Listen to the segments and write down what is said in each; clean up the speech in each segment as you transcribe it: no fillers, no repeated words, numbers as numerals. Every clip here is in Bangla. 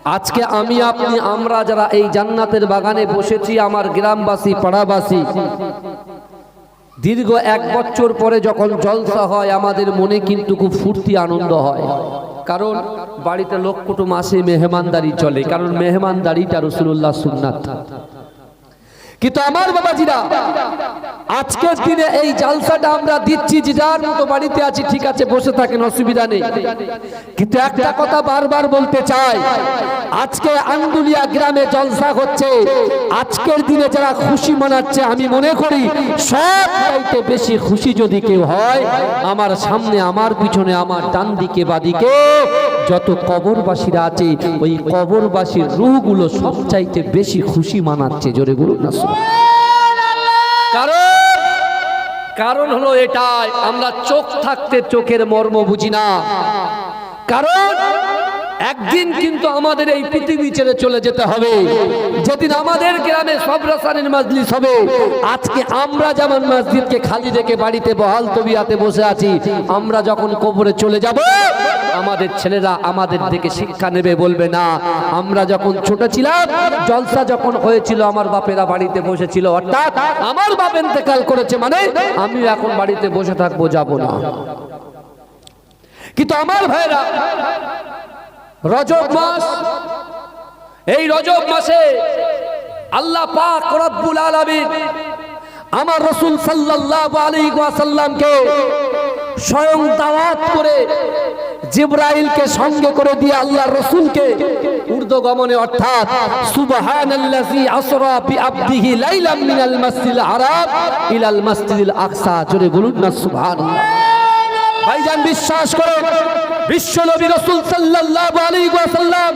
আজকে আমি আপনি আমরা যারা এই জান্নাতের বাগানে বসেছি, আমার গ্রামবাসী পাড়াবাসী, দীর্ঘ 1 বছর পরে যখন জলসা হয় আমাদের মনে কিন্তু খুব ফুর্তি আনন্দ হয়। কারণ বাড়িতে লোক কুটুম আসে, মেহমানদারি চলে, কারণ মেহমানদারিটা রাসূলুল্লাহ সুন্নাত। কিন্তু আমার বাবাজিরা, আজকের দিনে এই জালসাটা আমরা দিচ্ছি, যার মতো বাড়িতে আছি ঠিক আছে, বসে থাকেন, অসুবিধা নেই। কিন্তু একটা কথা বারবার বলতে চাই, আজকে আন্দুলিয়া গ্রামে জলসা হচ্ছে, আজকের দিনে যারা খুশি মানাচ্ছে, আমি মনে করি সবচাইতে বেশি খুশি যদি কেউ হয়, আমার সামনে, আমার পিছনে, আমার ডান দিকে বাদিকে যত কবরবাসীরা আছে, ওই কবরবাসীর রূহগুলো সবচাইতে বেশি খুশি মানাচ্ছে। জোরে বলুন না। কারণ হলো এটাই, আমরা চোখ থাকতে চোখের মর্ম বুঝি না। কারণ একদিন কিন্তু আমাদের এই পৃথিবী ছেড়ে চলে যেতে হবে। যেদিন আমাদের গ্রামে সবরাসানের মাজলিস হবে, আজকে আমরা যেমন মসজিদকে খালি রেখে বাড়িতে বহাল তবিয়াতে বসে আছি, আমরা যখন কবরে চলে যাব, আমাদের ছেলেরা আমাদের থেকে শিক্ষা নেবে, বলবে না আমরা যখন ছোট ছিলাম, জলসা যখন হয়েছিল আমার বাপেরা বাড়িতে বসেছিল, অর্থাৎ আমার বাপ ইন্তেকাল করেছে, মানে আমিও এখন বাড়িতে বসে থাকবো, যাব না। কিন্তু আমার ভাইরা, রজব মাস, এই রজব মাসে আল্লাহ পাক রব্বুল আলামিন আমার রাসূল সাল্লাল্লাহু আলাইহি ওয়াসাল্লামকে স্বয়ং দাওয়াত করে জিবরাইলকে সঙ্গে করে দিয়ে আল্লাহ রাসূলকে ঊর্ধ্বগমনে, অর্থাৎ সুবহানাল্লাযী আসরা বিআবদিহি লাইলাম মিনাল মাসজিদিল হারাম ইলাল মাসজিদিল আকসা। জোরে বলুন না সুবহানাল্লাহ। ভাইজান বিশ্বাস করুন, বিশ্বনবী রাসূল সাল্লাল্লাহু আলাইহি ওয়াসাল্লাম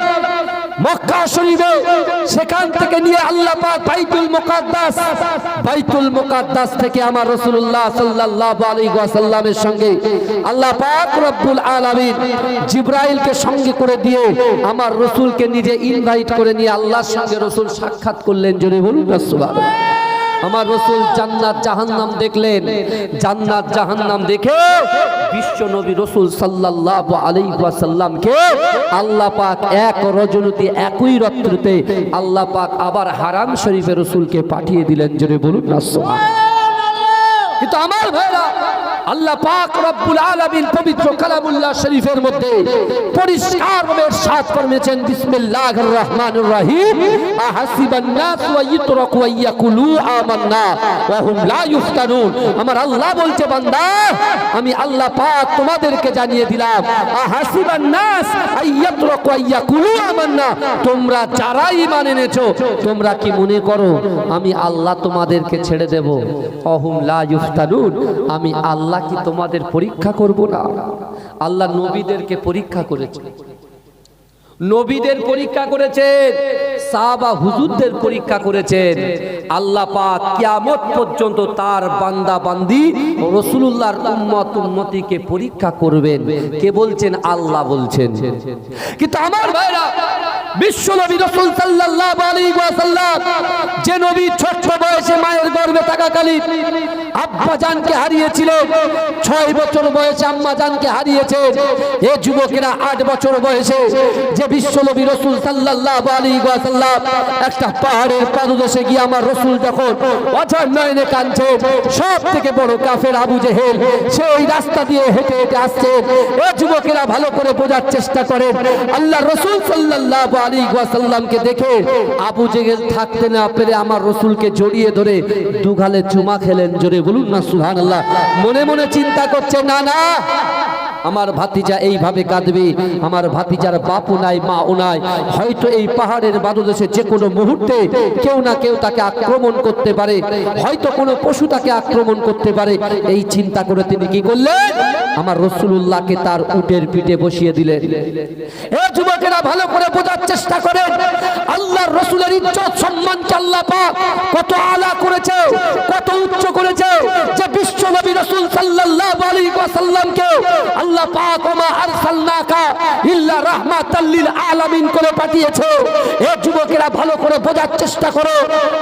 মক্কা শরীফে, সেখান থেকে নিয়ে আল্লাহ পাক বাইতুল মুকাদ্দাস থেকে আমার রাসূলুল্লাহ সাল্লাল্লাহু আলাইহি ওয়াসাল্লামের সঙ্গে আল্লাহ পাক রব্বুল আলামিন জিবরাইলকে সঙ্গে করে দিয়ে আমার রাসূলকে নিজে ইনভাইট করে নিয়ে আল্লাহর সঙ্গে রাসূল সাক্ষাৎ করলেন। জোরে বলুন না সুবহানাল্লাহ। আমার রাসূল জান্নাত জাহান্নাম দেখলেন, জান্নাত জাহান্নাম দেখে বিশ্ব নবী রাসূল সাল্লাল্লাহু আলাইহি ওয়াসাল্লামকে আল্লাহ পাক এক রজনীতে, একই রাত্রিতে আল্লাহ পাক আবার হারাম শরীফে রাসূলকে পাঠিয়ে দিলেন। জোরে বলুন না সুবহানাল্লাহ। কিন্তু আমার ভাইরা, আল্লাহ পাক রব্বুল আলামিন পবিত্র কালামুল্লাহ শরীফের মধ্যে পরিষ্কারভাবে ইরশাদ ফরমেছেন, বিসমিল্লাহির রহমানির রহিম, আহাসিবান নাস ওয়া ইতরাকু ওয়া ইয়াকুলু আমান্না ওয়া হুম লা ইফতানুন। আমার আল্লাহ বলছে, বান্দা আমি আল্লাহ পাক তোমাদেরকে জানিয়ে দিলাম, আহাসিবান নাস আইয়াতরাকু ওয়া ইয়াকুলু আমান্না, তোমরা যারা ঈমান এনেছো, তোমরা কি মনে করো আমি আল্লাহ তোমাদেরকে ছেড়ে দেব? ওয়া হুম লা ইফতানুন, আমি আল্লাহ কি তোমাদের পরীক্ষা করব না? আল্লাহ নবীদেরকে পরীক্ষা করেছে, নবীদের পরীক্ষা করেছেন, সাহাবা হুজুরদের পরীক্ষা করেছেন। আল্লাহ পাক কিয়ামত পর্যন্ত তার বান্দা বান্দি রাসূলুল্লাহর উম্মত উম্মতিকে পরীক্ষা করবেন। কে বলছেন? আল্লাহ বলছেন। কিন্তু আমার ভাইরা, বিশ্ব নবী রাসূল সাল্লাল্লাহু আলাইহি ওয়াসাল্লাম, যে নবী ছোট বয়সে মায়ের গর্ভে থাকাকালীন আব্বা জানকে হারিয়েছিলেন, 6 বছর বয়সে আম্মা জানকে হারিয়েছে, এই যুবকেরা 8 বছর বয়সে যে বিশ্ব নবী রাসূল সাল্লাল্লাহু আলাইহি ওয়াসাল্লাম একটা পাহাড়ের পাদদেশে গিয়ে আমার রাসূল যখন অঝর নয়নে কাঁদছে, সব থেকে বড় কাফের আবু জেহেল সেই রাস্তা দিয়ে হেঁটে হেঁটে আসছে। এই যুবকেরা ভালো করে বোঝার চেষ্টা করেন, আল্লাহ রাসূল সাল্লাল্লাহু আলাইহি ওয়াসাল্লামকে দেখে আবু জেহেল থাকতে না পেরে আমার রাসূলকে জড়িয়ে ধরে দুগালে চুমা খেলেন। জোরে বলুন না সুবহানাল্লাহ। মনে মনে চিন্তা করছে, না না, আমার ভাতিজা এইভাবে কাঁদবে, আমার ভাতিজার বাপও নাই, মাও নাই, হয়তো এই পাহাড়ের বাদদেশে যে কোনো মুহূর্তে কেউ না কেউ তাকে আক্রমণ করতে পারে, হয়তো কোনো পশু তাকে আক্রমণ করতে পারে। এই চিন্তা করে তিনি কি করলেন? আমার রাসূলুল্লাহকে তার উটের পিঠে বসিয়ে দিলেন। এই যুবকেরা ভালো করে বোঝার চেষ্টা করেন, আল্লাহর রাসূলের ইজ্জত সম্মানকে আল্লাহ পাক কত আলা করেছে, কত উচ্চ করেছে, যে বিশ্ব নবী রাসূল সাল্লাল্লাহু আলাইহি ওয়াসাল্লামকে আল্লাহ পাক ওমা আরসালনাকা ইল্লা রাহমাতাল লিল আলামিন করে পাঠিয়েছে। এ যুবকেরা ভালো করে বোঝার চেষ্টা করো,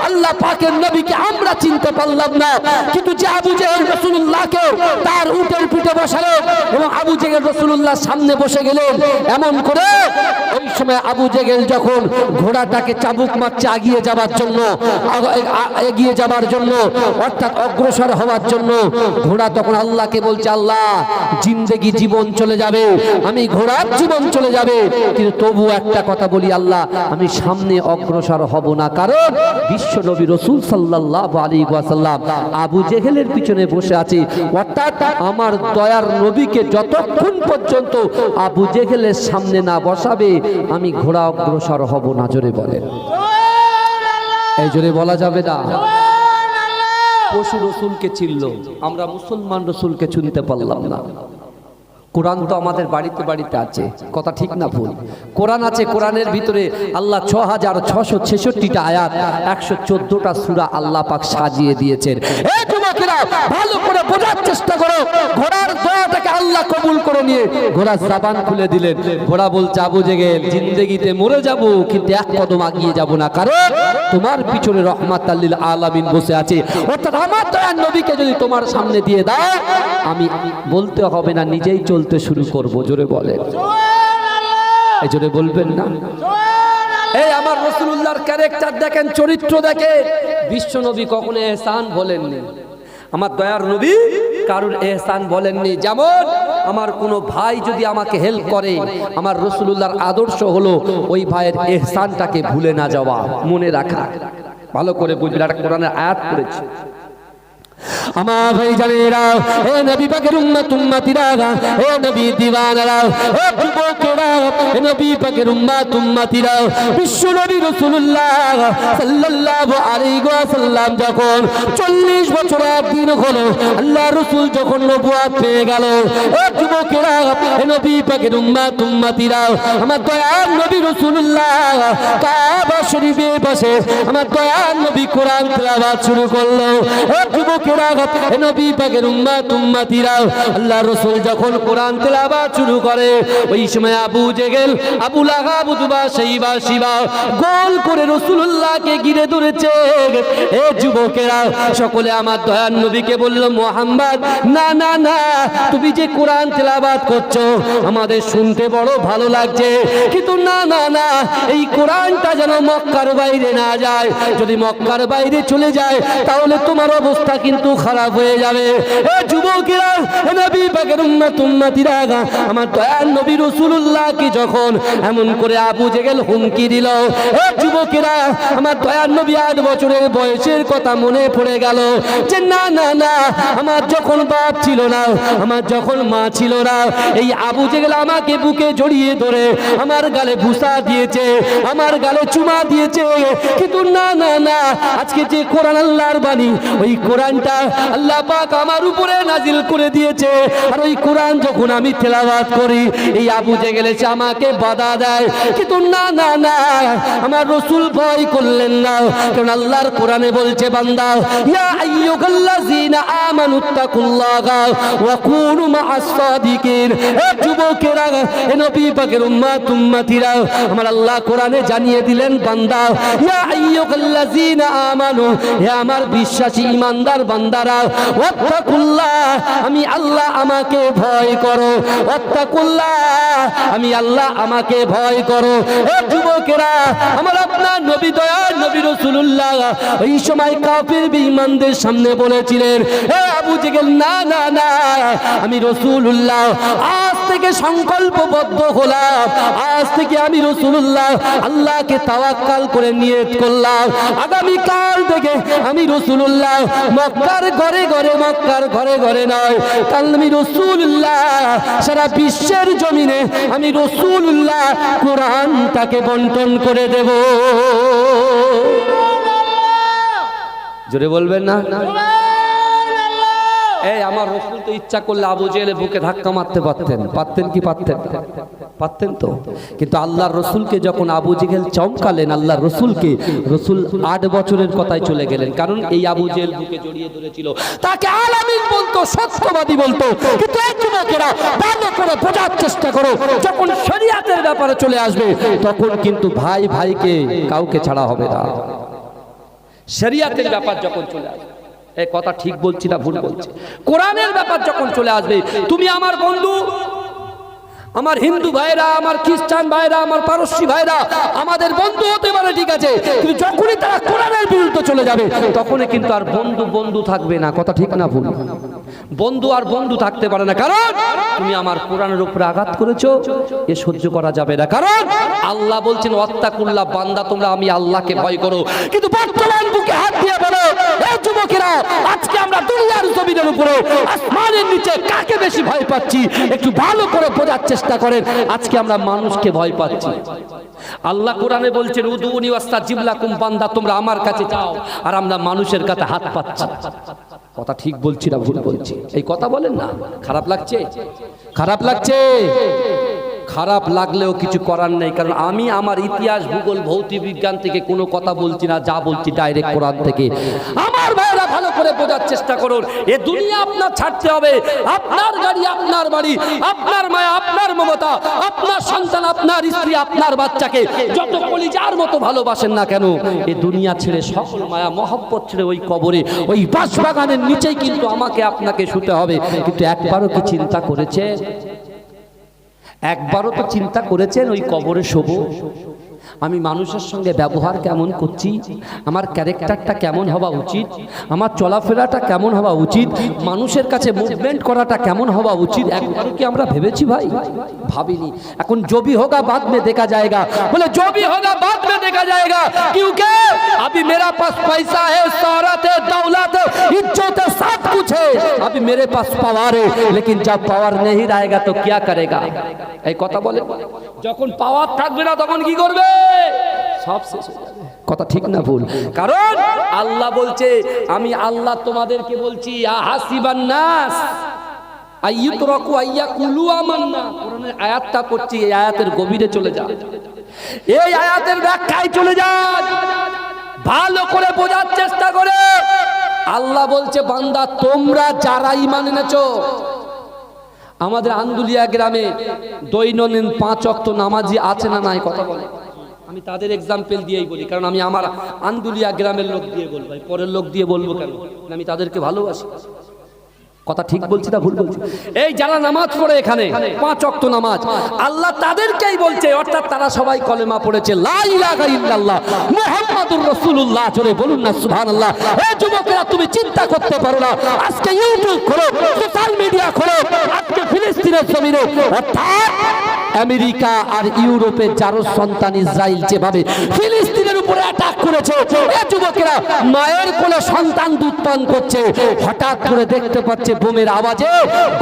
আল্লাহ পাকের নবীকে আমরা চিনতে পারলাম না, কিন্তু যে আবু জেহেল রাসূলুল্লাহকে তার উটের পিঠে বসালো এবং আবু জেহেল রাসূলুল্লাহর সামনে বসে গেলেন। এমন করে ওই সময় আবু জেহেল যখন ঘোড়াটাকে চাবুক মারছে এগিয়ে যাবার জন্য অর্থাৎ অগ্রসর হওয়ার জন্য, ঘোড়া তখন আল্লাহকে বলছে, আল্লাহ জিন্দেগি জীবন চলে যাবে, আমি ঘোড়ার জীবন চলে যাবে, কিন্তু তবু একটা কথা বলি আল্লাহ, আমি সামনে অগ্রসর হব না, কারণ বিশ্ব নবী রাসূল সাল্লাল্লাহু আলাইহি ওয়াসাল্লাম আবু জেহেলের পিছনে বসে আছে। অর্থাৎ আমার দয়ার নবীকে যতক্ষণ পর্যন্ত আবু জেহেলের সামনে না বসাবে আমি ঘোড়া অগ্রসর হব না। জোরে বলেন, এই জোরে বলা যাবে না। পশু রসুলকে চিনল, আমরা মুসলমান রসুলকে চিনতে পারলাম না। কোরআন তো আমাদের বাড়িতে বাড়িতে আছে, কথা ঠিক না ভুল? কোরআন আছে, কোরআনের ভিতরে আল্লাহ 6666টা আয়াত, 114টা সূরা আল্লাহ পাক সাজিয়ে দিয়েছেন। এই যুবকেরা ভালো করে বোঝার চেষ্টা করো, ঘোড়ার দোয়াটাকে আল্লাহ কবুল করে নিয়ে ঘোড়া জবান খুলে দিলেন। ঘোড়া বলছে, আবু জেহেল জিন্দেগিতে মরে যাব কিন্তু এক কদম এগিয়ে যাব না, কারণ তোমার পিছনে রহমাতাল লিল আলামিন বসে আছে। অর্থাৎ আমার দয়ার নবীকে যদি তোমার সামনে দিয়ে দাও, আমি বলতে হবে না, নিজেই চলতে শুরু করবো। জোরে বলেন, এই জোরে বলবেন না? এই আমার রাসূলুল্লাহর ক্যারেক্টার দেখেন, চরিত্র দেখেন। বিশ্ব নবী কখনো এহসান বলেননি, আমার দয়ার নবী কারুর এহসান বলেননি। যেমন আমার কোনো ভাই যদি আমাকে হেল্প করে, আমার রাসূলুল্লাহর আদর্শ হলো ওই ভাইয়ের এহসানটাকে ভুলে না যাওয়া, মনে রাখা। ভালো করে বুঝবেন, একটা কোরআনের আয়াত পড়েছে। আমার ভাই জানেরা, হে নবী পাকের উম্মতিরা, হে নবী দিওয়ানারা, হে যুবকেরা, হে নবী পাকের উম্মতিরা, বিশ্ব নবী রাসূলুল্লাহ সাল্লাল্লাহু আলাইহি ওয়াসাল্লাম যখন 40 বছর দিন হলো, আল্লাহ রাসূল যখন নবুয়ত পেয়ে গেল, হে যুবকেরা, হে নবী পাকের উম্মতিরা, আমার দয়ার নবী রাসূলুল্লাহ কাবা শরীফে বসে আমার দয়ার নবী কোরআন তেলাওয়াত শুরু করলো। হে যুবকেরা, নবী পাকের উম্মতিরা, আল্লাহ রাসূল যখন কোরআন তেলাওয়াত শুরু করে, ওই সময় আবু জেহেল, আবু লাহাব, উতবা, শাইবা, শিবা গোল করে রাসূলুল্লাহকে ঘিরে ধরেছে। এ যুবকেরা সকলে আমার দয়ার নবীকে বলল, মুহাম্মদ না না না, তুমি যে কোরআন তেলাওয়াত করছো আমাদের শুনতে বড় ভালো লাগছে, কিন্তু না না না, এই কোরআনটা যেন মক্কার বাইরে না যায়। যদি মক্কার বাইরে চলে যায় তাহলে তোমার অবস্থা কিন্তু খারাপ হয়ে যাবে। এ যুবকেরা, নবী পাকের উম্মতিরা, আমার দয়ার নবী রাসূলুল্লাহকে যখন এমন করে আবু জেহেল হুমকি দিল, এ যুবকেরা, আমার দয়ার নবী 8 বছরের বয়সের কথা মনে পড়ে গেল যে না না না, আমার যখন বাপ ছিল না, আমার যখন মা ছিল না, এই আবু জেহেল আমাকে বুকে জড়িয়ে ধরে আমার গালে বুসা দিয়েছে, আমার গালে চুমা দিয়েছে, কিন্তু না না না, আজকে যে কোরআন আল্লাহর বাণী, ওই কোরআনটা আল্লাহ পাক আমার উপরে নাজিল করে দিয়েছে, আর ওই কোরআন যখন আমি তেলাওয়াত করি, এই আবু জেহেল এসে আমাকে বাধা দেয়, কিন্তু না না না, আমার রাসূল ভয় করলেন না, কারণ আল্লাহর কোরআনে বলছে, বান্দা ইয়া আইয়ুহাল্লাযীনা আমানুত্তাকুল্লাহা ওয়া কুনু মা'আস সাদিকিন। এ যুবকেরা, এ নবী পাকের উম্মতিরা, আমার আল্লাহ কোরআনে জানিয়ে দিলেন, বান্দা ইয়া আইয়ুহাল্লাযীনা আমানু, হে আমার বিশ্বাসী ইমানদার বান্দারা, ওয়াত্তাকুল্লাহ, আমি আল্লাহ আমাকে ভয় করো, ওয়াত্তাকুল্লাহ, আমি আল্লাহ আমাকে ভয় করো। এ যুবকেরা, আমার আপনার নবী দয়ার নবী রাসূলুল্লাহ এই সময় কাফির বেঈমানদের সামনে বলেছিলেন, হে আবু জেহেল না না না, আমি রাসূলুল্লাহ আজ থেকে সংকল্পবদ্ধ হলাম, আজ থেকে আমি রাসূলুল্লাহ আল্লাহকে তাওয়াক্কাল করে নিয়ত করলাম, আগামী কাল থেকে আমি রাসূলুল্লাহ মক্কার ঘরে ঘরে, মক্কার ঘরে ঘরে নয়, কাল আমি রাসূলুল্লাহ সারা বিশ্বের জমিনে আমি রাসূলুল্লাহ কোরআনটাকে বন্টন করে দেব। জোরে বলবেন না? এই আমার রাসূল তো ইচ্ছা করলে আবু জেহেলের বুকে ধাক্কা মারতে পারতেন, পারতেন কি পারতেন? পারতেন তো, কিন্তু আল্লাহর রসুলকে যখন আবু জেহেল চমকালেন, আল্লাহর রসুলকে, রসুল 8 বছরের কথায় চলে গেলেন। কারণ এই আবু জেহেল বুকে জড়িয়ে ধরেছিল, তাকে আলামিন বলতো, সত্যবাদী বলতো। কিন্তু এই যুবকেরা ভালো করে বোঝার চেষ্টা করো, যখন শরিয়াতের ব্যাপারে চলে আসবে তখন কিন্তু ভাই ভাইকে কাউকে ছাড়া হবে না। শরিয়াতের ব্যাপার যখন চলে আসবে, এই কথা ঠিক বলছি না ভুল বলছি, কোরআনের ব্যাপার যখন চলে আসবে, তুমি আমার বন্ধু, আমার হিন্দু ভাইরা, আমার খ্রিস্টান ভাইরা, আমার পারস্যি ভাইরা আমাদের বন্ধু হতে পারে, ঠিক আছে, কিন্তু যখনই তারা কোরআনের বিরুদ্ধে চলে যাবে তখনই কিন্তু আর বন্ধু বন্ধু থাকবে না। কথা ঠিক না ভুল? বন্ধু আর বন্ধু থাকতে পারে না, কারণ তুমি আমার কোরআনের উপরে আঘাত করেছো, এ সহ্য করা যাবে না। কারণ আল্লাহ বলছেন ওয়াত্তাকুল্লাহ, বান্দা তোমরা আমি আল্লাহকে ভয় করো। কিন্তু বর্তমান বুকে হাত দিয়ে বলো, এই যুবকেরা, আজকে আমরা দুনিয়ার জমিনের উপরে, আসমানের নিচে কাকে বেশি ভয় পাচ্ছি? একটু ভালো করে বোঝার চেষ্টা করেন। আজকে আমরা মানুষকে ভয় পাচ্ছি। আল্লাহ কোরআনে বলছেন উদুনি ওয়াস্তাজিব লাকুম, বান্দা তোমরা আমার কাছে চাও, আর আমরা মানুষের কাছে হাত পাচ্ছি। কথা ঠিক বলছি না ভুল বলছি? এই কথা বলেন না। খারাপ লাগছে? খারাপ লাগছে? খারাপ লাগলেও কিছু করার নেই, কারণ আমি আমার ইতিহাস, ভূগোল, ভৌতিক বিজ্ঞান থেকে কোনো কথা বলছি না, যা বলছি ডাইরেক্ট কোরআন থেকে। আমার ভাইরা ভালো করে বোঝার চেষ্টা করুন, এ দুনিয়া আপনার ছাড়তে হবে। আপনার গাড়ি আপনার বাড়ি, আপনার মায়া আপনার মমতা, আপনার সন্তান, আপনার স্ত্রী, আপনার বাচ্চাকে যত কলিজার মতো ভালোবাসেন না কেন, এ দুনিয়া ছেড়ে, সকল মায়া মহব্বত ছেড়ে ওই কবরে, ওই বাঁশবাগানের নিচেই কিন্তু আমাকে আপনাকে শুতে হবে। কিন্তু একবারও কি চিন্তা করেছে? একবারও তো চিন্তা করেছেন ওই কবরে শোবো? আমি মানুষের সঙ্গে ব্যবহার কেমন করছি, আমার ক্যারেক্টারটা কেমন হওয়া উচিত, আমার চলাফেরাটা কেমন হওয়া উচিত, মানুষের কাছে মুভমেন্ট করাটা কেমন হওয়া উচিত, একবারও কি আমরা ভেবেছি ভাই? ভাবিনি। এখন जो भी होगा बाद में देखा जाएगा, बोले जो भी होगा बाद में देखा जाएगा, क्योंकि अभी मेरा पास पैसा है, शोहरत है, दौलत है, इज्जत है, सब कुछ है, अभी मेरे पास पावर है, लेकिन जब पावर नहीं रहेगा तो क्या करेगा? এই কথা বলে, যখন পাওয়ার থাকবে না তখন কি করবে? সব শেষ হয়ে যাবে। কথা ঠিক না ভুল? কারণ আল্লাহ বলছে, আমি আল্লাহ তোমাদেরকে বলছি, হাসিবান নাস আইয়ুতরাকু আইয়াকুলু আমান্না। কোরআনের আয়াতটা পড়ছি, এই আয়াতের গভীরে চলে যান, এই আয়াতের ব্যাখ্যায় চলে যান, ভালো করে বোঝার চেষ্টা করে। আল্লাহ বলছে, বান্দা তোমরা যারা ঈমান এনেছো, আমাদের আন্দুলিয়া গ্রামে দৈনন্দিন 5 ওয়াক্ত নামাজি আছে না নাই? কথা বলে। আমি তাদের এক্সাম্পল দিয়েই বলি, কারণ আমি আমার আন্দুলিয়া গ্রামের লোক দিয়ে বলবো, পরের লোক দিয়ে বলবো কেন? আমি তাদেরকে ভালোবাসি। কথা ঠিক বলছি না ভুল বলছি? এই যারা নামাজ পড়ে এখানে 5 ওয়াক্ত নামাজ, আল্লাহ তাদেরকেই বলছে, অর্থাৎ তারা সবাই কলেমা পড়েছে, লা ইলাহা ইল্লাল্লাহ মুহাম্মাদুর রাসূলুল্লাহ। জোরে বলুন না সুবহানাল্লাহ। এই যুবকেরা, তুমি চিন্তা করতে পারো না, আজকে ইউটিউব খোলো, সোশ্যাল মিডিয়া খোলো, আজকে ফিলিস্তিনের জমিনে, অর্থাৎ আমেরিকা আর ইউরোপের যার সন্তান ইসরায়েল যেভাবে ফিলিস্তিনের উপরে অ্যাটাক করেছে, এই যুবকেরা মায়ের কোলে সন্তান দুধ পান করছে, হঠাৎ করে দেখতে পাচ্ছে বোমের আওয়াজে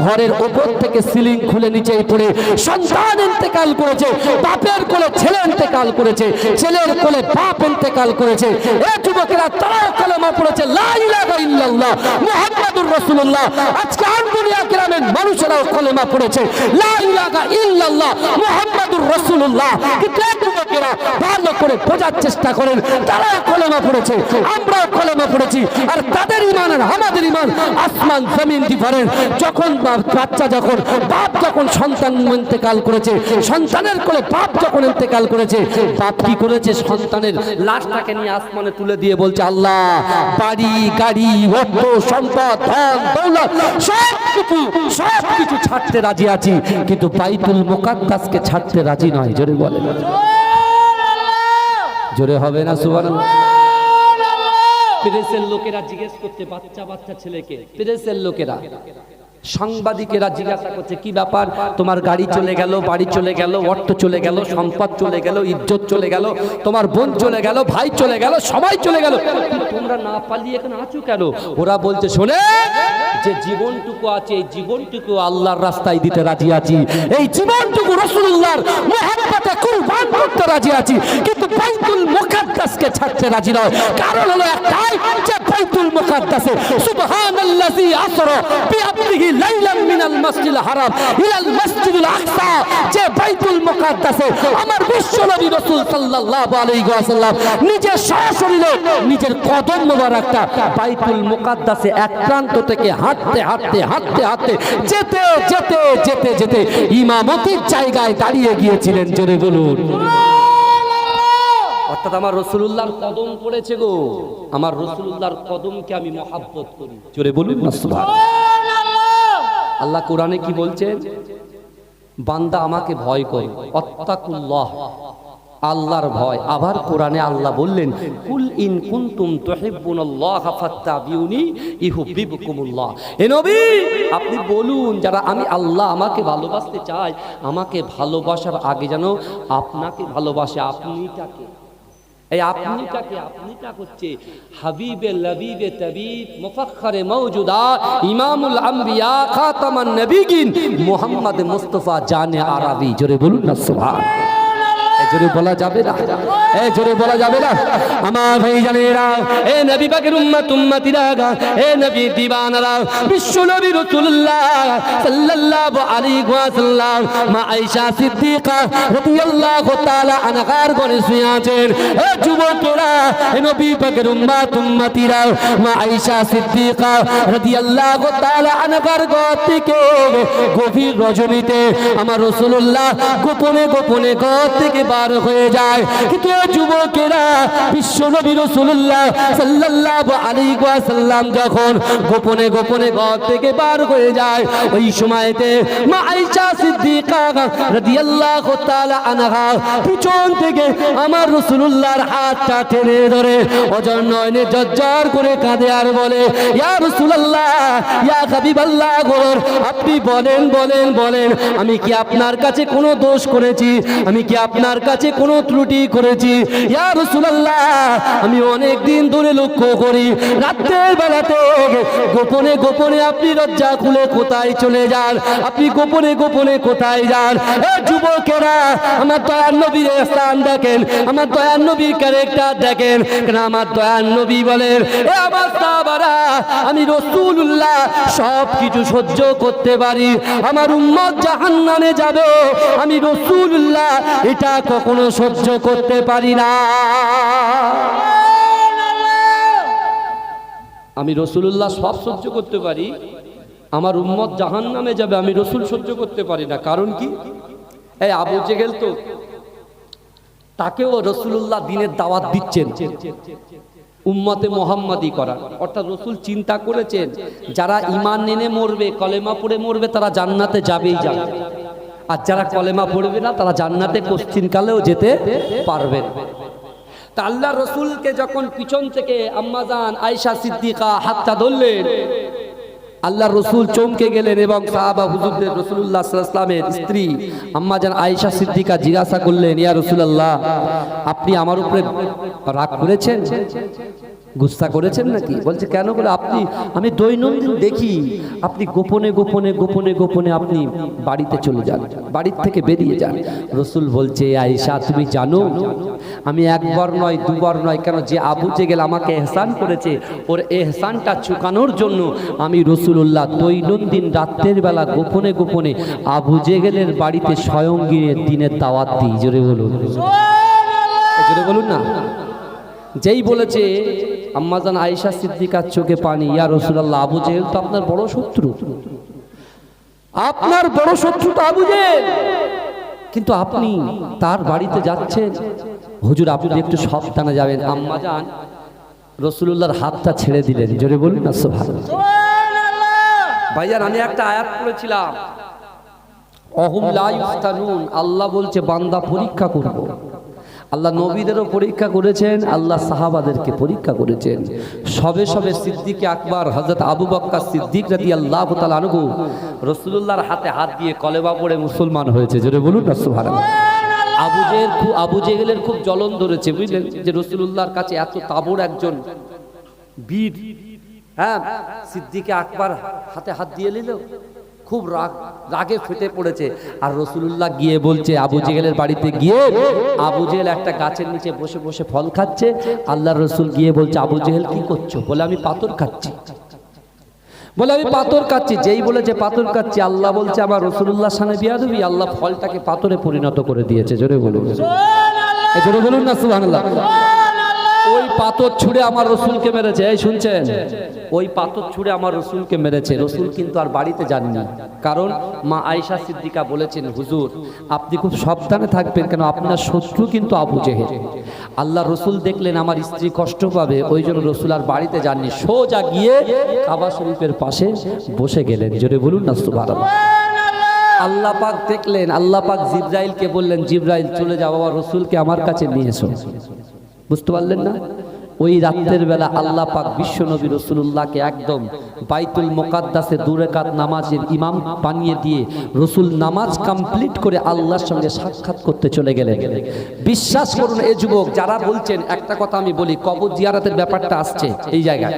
ঘরের উপর থেকে সিলিং খুলে নিচে পড়ে সন্তান ইন্তেকাল করেছে, বাপের কোলে ছেলে ইন্তেকাল করেছে, ছেলের কোলে বাপ ইন্তেকাল করেছে। এই যুবকেরা তারা কলেমা পড়েছে, লা ইলাহা ইল্লাল্লাহ মুহাম্মাদুর রাসূলুল্লাহ। আজকে আন্দুলিয়া গ্রামের মানুষেরাও কলেমা পড়েছে, লা ইলাহা ইল্লাল্লাহ মুহাম্মাদুর রাসূলুল্লাহ। কিন্তু এই যুবকেরা ভালো করে বোঝার চেষ্টা করেন, তারা কলেমা পড়েছে, আমরাও কলেমা পড়েছি, আর তাদের ঈমান আর আমাদের ঈমান আসমান জমিন ডিফারেন্ট। যখন বাচ্চা, যখন বাপ, যখন সন্তান ইন্তেকাল করেছে, সন্তানের কোলে বাপ যখন ইন্তেকাল করেছে, বাপ কি করেছে? সন্তানের লাশটাকে নিয়ে আসমানে তুলে দিয়ে বলছে, আল্লাহ বাড়ি গাড়ি অর্থ সম্পদ ধন দৌলত সবকিছু ছাড়তে রাজি আছি, কিন্তু বাইতুল মুকাদ্দাসকে ছাড়তে রাজি নয়। জোরে বলে, জোরে হবে না সুবহানাল্লাহ? প্রেসের লোকেরা জিজ্ঞেস করতে, বাচ্চা বাচ্চা ছেলেকে, প্রেসের লোকেরা, সাংবাদিকেরা জিজ্ঞাসা করছে, কি ব্যাপার, তোমার গাড়ি চলে গেল, বাড়ি চলে গেল, অর্থ চলে গেল, সম্পদ চলে গেল, ইজ্জত চলে গেল, তোমার বোন চলে গেল, ভাই চলে গেল, সবাই চলে গেল, তোমরা না পালিয়ে এখানে আছো কেন? ওরা বলছে, শোনে, যে জীবনটুকু আছে, এই জীবনটুকু আল্লাহর রাস্তায় দিতে রাজি আছি, এই জীবনটুকু রাসূলুল্লাহর মুহাব্বতে কুরবান করতে রাজি আছি, কিন্তু বাইতুল মুকাদ্দাস মুকাদ্দাসকে ছাড়তে রাজি নয়। কারণ হলো একটাই, যে বাইতুল মুকাদ্দাসে সুবহানাল্লাযী আসরা বিআবদিহি লাইলাম মিনাল মাসজিদিল হারাম ইলাল মাসজিদিল আকসা, যে বাইতুল মুকাদ্দাসে আমার বিশ্ব নবী রাসূল সাল্লাল্লাহু আলাইহি ওয়াসাল্লাম নিজের সশরীরে নিজের কদম মোবারকটা বাইতুল মুকাদ্দাসে এক প্রান্ত থেকে হাঁটতে হাঁটতে হাঁটতে হাঁটতে যেতে যেতে যেতে যেতে ইমামতির জায়গায় দাঁড়িয়ে গিয়েছিলেন। জোরে বলুন। অর্থাৎ আমার রাসূলুল্লাহর কদম পড়েছে গো, আমার রাসূলুল্লাহর কদমকে আমি মহব্বত করি। জোরে বলুন না সুবহানাল্লাহ। আল্লাহ কোরআনে কি বলছেন? বান্দা আমাকে ভয় করে, আত্তাকুল্লাহ, আল্লাহর ভয়। আবার কোরআনে আল্লাহ বললেন, কুল ইন কুনতুম তুহিব্বুনাল্লাহ ফাত্তাবিউনি ইউহিব্বুকুমুল্লাহ। হে নবী, আপনি বলুন, যারা আমি আল্লাহ আমাকে ভালোবাসতে চাই, আমাকে ভালোবাসার আগে যেন আপনাকে ভালোবাসে। আপনিটাকে, এই আপনিটাকে, আপনিটা হচ্ছে হাবিবে লবিবে তাবিব মুফাখখারে মওজুদাত ইমামুল আম্বিয়া খাতামান নবিয়িন মুহাম্মদ মুস্তাফা জানে আরবি। জোরে বলুন না সুবহানাল্লাহ। জোরে বলা যাবে না, জোরে বলা যাবে না। আমার ভাই জানেরা, এ নবী পাকের উম্মত উম্মতিরা, এ নবী দিবানারা, বিশ্ব নবী রাসূলুল্লাহ সাল্লাল্লাহু আলাইহি ওয়াসাল্লাম মা আয়েশা সিদ্দিকা রাদিয়াল্লাহু তাআলা আনহার ঘরে শুয়ে আছেন। এ যুবকেরা, এ নবী পাকের উম্মত উম্মতিরা, মা আয়েশা সিদ্দিকা রাদিয়াল্লাহু তাআলা আনহার ঘর থেকে গভীর রজনীতে আমার রাসূলুল্লাহ গোপনে গোপনে ঘর থেকে বার হয়ে যায়। কিন্তু যুবকেরা, বিশ্ব নবী রাসূলুল্লাহ সাল্লাল্লাহু আলাইহি ওয়াসাল্লাম যখন গোপনে গোপনে ঘর থেকে বার হয়ে যায়, ওই সময়তে মা আয়েশা সিদ্দিকা রাদিয়াল্লাহু তাআলা আনহা পিছন থেকে আমার রাসূলুল্লাহর হাতটা টেনে ধরে অজর নয়নে জর্জর করে কাঁদে আর বলে, ইয়া রাসূলুল্লাহ, ইয়া হাবিবাল্লাহ, আপনি বলেন বলেন বলেন, আমি কি আপনার কাছে কোনো দোষ করেছি? আমি কি আপনার কাছে কোনো ত্রুটি করেছি? ইয়া রাসূলুল্লাহ, আমি অনেক দিন ধরে লক্ষ্য করি, রাতের বেলাতে গোপনে গোপনে আপনি দরজা খুলে কোথায় চলে যান? আপনি গোপনে গোপনে কোথায় যান? এ যুবকেরা, আমার দয়ার নবীর স্থান দেখেন, আমার দয়ার নবীর ক্যারেক্টার দেখেন। কেন আমার দয়ার নবী বলেন, এ আমার সাহাবারা, আমি রাসূলুল্লাহ সব কিছু সহ্য করতে পারি, আমার উম্মত জাহান্নামে যাবে, আমি রাসূলুল্লাহ এটা কখনো সহ্য করতে পারি না। আমি রাসূলুল্লাহ সব সহ্য করতে পারি, আমার উম্মত জাহান্নামে যাবে, আমি রাসূল সহ্য করতে পারি না। কারণ কি? এই আবু জেহেল তো তাকেও রাসূলুল্লাহ দ্বীনের দাওয়াত দিচ্ছেন, উম্মতে মুহাম্মাদি করা। অর্থাৎ রাসূল চিন্তা করেছেন, যারা ঈমান এনে মরবে, কলেমা পড়ে মরবে, তারা জান্নাতে যাবেই যাবে, আর যারা কলেমা পড়বে না তারা জান্নাতে কোশ্চিনকালেও যেতে পারবে না। তা আল্লাহ রসুলকে যখন পিছন থেকে আম্মাজান আয়েশা সিদ্দিকা হাতটা ধরলেন, আল্লাহ রসুল চমকে গেলেন এবং সাহাবা হুজুরদের রাসূলুল্লাহ সাল্লাল্লাহু আলাইহি ওয়াসাল্লামের স্ত্রী আম্মাজান আয়েশা সিদ্দিকা জিজ্ঞাসা করলেন, ইয়া রাসূলুল্লাহ, আপনি আমার উপরে রাগ করেছেন, গুস্সা করেছেন নাকি? বলছে কেন? বলে আমি দৈনন্দিন দেখি আপনি গোপনে গোপনে গোপনে গোপনে আপনি বাড়িতে চলে যান, বাড়ির থেকে বেরিয়ে যান। রাসূল বলছে, আয়েশা, তুমি জানো আমি একবার নয় দুবার নয়, কেন যে আবু জেহেল আমাকে এহসান করেছে, ওর এহসানটা চুকানোর জন্য আমি রাসূলুল্লাহ দৈনন্দিন রাতের বেলা গোপনে গোপনে আবু জেহেলের বাড়িতে স্বয়ং গিয়ে দিনের দাওয়াত দিই। জোরে বলুন, জোরে বলুন না। যেই বলেছে আম্মাজান আয়েশা সিদ্দিকার চোখে পানি, ইয়া রাসূলুল্লাহ, আবু জেহেল তো আপনার বড় শত্রু, আপনার বড় শত্রু তো আবু জেহেল, কিন্তু আপনি তার বাড়িতে যাচ্ছেন, হুজুর আপনি একটু সাবধানে যাবেন। আম্মাজান রাসূলুল্লাহর হাতটা ছেড়ে দিলেন। জোরে বলুন না সুবহানাল্লাহ। ভাইজান, আমি একটা আয়াত পড়েছিলাম, অহুম লা ইফতানুন, আল্লাহ বলছে বান্দা পরীক্ষা করব। আল্লাহ নবীদেরও পরীক্ষা করেছেন, আল্লাহ সাহাবাদেরকে পরীক্ষা করেছেন। সবে সবে সিদ্দিকে আকবর হযরত আবু বকর সিদ্দিক রাদিয়াল্লাহু তাআলা আনহু রাসূলুল্লাহর হাতে হাত দিয়ে কলেমা পড়ে মুসলমান হয়েছে। জোরে বলুন না সুবহানাল্লাহ। আবু জেহেলের খুব জ্বলন ধরেছে, বুঝলেন, যে রাসূলুল্লাহর কাছে এত তাবড় একজন বীর, হ্যাঁ, সিদ্দিকে আকবর হাতে হাত দিয়ে নিল। খুব রাগে ফেটে পড়েছে। আর রাসূলুল্লাহ গিয়ে বলছে আবু জেহেলের বাড়িতে গিয়ে, আবু জেহেল একটা গাছের নিচে বসে বসে ফল খাচ্ছে। আল্লাহর রাসূল গিয়ে বলছে আবু জেহেল কি করছো? বলে আমি পাথর খাচ্ছি। বলে আমি পাথর খাচ্ছি। যেই বলেছে পাথর খাচ্ছি, আল্লাহ বলছে আমার রাসূলুল্লাহর সামনে বিয়াদবি, আল্লাহ ফলটাকে পাথরে পরিণত করে দিয়েছে। জোরে বলুন সুবহানাল্লাহ, জোরে বলুন না সুবহানাল্লাহ। ওই পাথর ছুঁড়ে আমার রসুলকে মেরেছে। এই শুনছেন? ওই পাথর ছুঁড়ে আমার রসুলকে মেরেছে। রসুল কিন্তু আর বাড়িতে যাননি, কারণ মা আয়েশা সিদ্দিকা বলেছেন হুজুর আপনি খুব সাবধানে থাকবেন, কেন আপনার শত্রু কিন্তু আবু জেহেল। আল্লাহ রসুল দেখলেন আমার স্ত্রী কষ্ট পাবে, ওই জন্য রসুল আর বাড়িতে যাননি, সোজা গিয়ে কাবা শরীফের পাশে বসে গেলেন। জোরে বলুন না সুবহানাল্লাহ। আল্লাহ পাক দেখলেন, আল্লাহ পাক জিবরাইলকে বললেন জিবরাইল চলে যাও, বাবা রসুলকে আমার কাছে নিয়ে এসো। বুঝতে পারলেন না? ওই রাতের বেলা আল্লাহ পাক বিশ্ব নবী রাসূলুল্লাহকে একদম বাইতুল মুকাদ্দাসে 2 রাকাত নামাজের ইমাম বানিয়ে দিয়ে রসুল নামাজ কমপ্লিট করে আল্লাহর সঙ্গে সাক্ষাৎ করতে চলে গেলেন। বিশ্বাস করুন এ যুবক যারা বলছেন, একটা কথা আমি বলি, কবর জিয়ারতের ব্যাপারটা আসছে এই জায়গায়।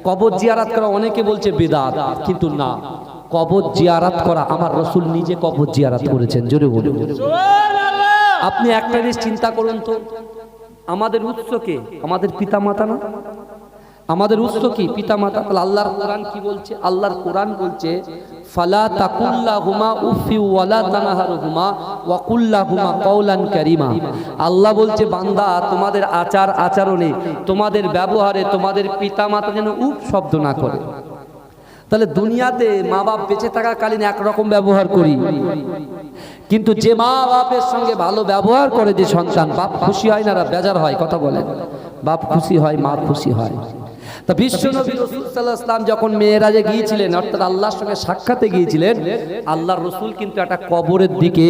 কবর জিয়ারত করা অনেকে বলছে বিদআত, কিন্তু না, কবর জিয়ারত করা আমার রসুল নিজে কবর জিয়ারত করেছেন। জোরে বলুন সুবহানাল্লাহ। আপনি একটা জিনিস চিন্তা করুন তো, আমাদের উৎস কে? আমাদের পিতা মাতা না? আমাদের উৎস কি? পিতা মাতা। তাহলে আল্লাহর কোরআন কি বলছে? আল্লাহর কোরআন বলছে ফালা তাকুল্লাহুমা উফি ওয়ালা তানহারহুমা ওয়া কুল্লাহুমা কাওলান কারীমা। আল্লাহ বলছে বান্দা তোমাদের আচার আচরণে, তোমাদের ব্যবহারে তোমাদের পিতা মাতা যেন উফ শব্দ না করে। তাহলে দুনিয়াতে মা বাপ বেঁচে থাকাকালীন একরকম ব্যবহার করি, কিন্তু যে মা বাপের সঙ্গে ভালো ব্যবহার করে যে সন্তান, বাপ খুশি হয় না, বেজার হয়? কথা বলেন। বাপ খুশি হয়, মা খুশি হয়। তা বিশ্ব নবী রাসূল সাল্লাল্লাহু আলাইহি ওয়াসাল্লাম যখন মেরাজে গিয়েছিলেন, অর্থাৎ আল্লাহর সঙ্গে সাক্ষাতে গিয়েছিলেন, আল্লাহর রাসূল কিন্তু একটা কবরের দিকে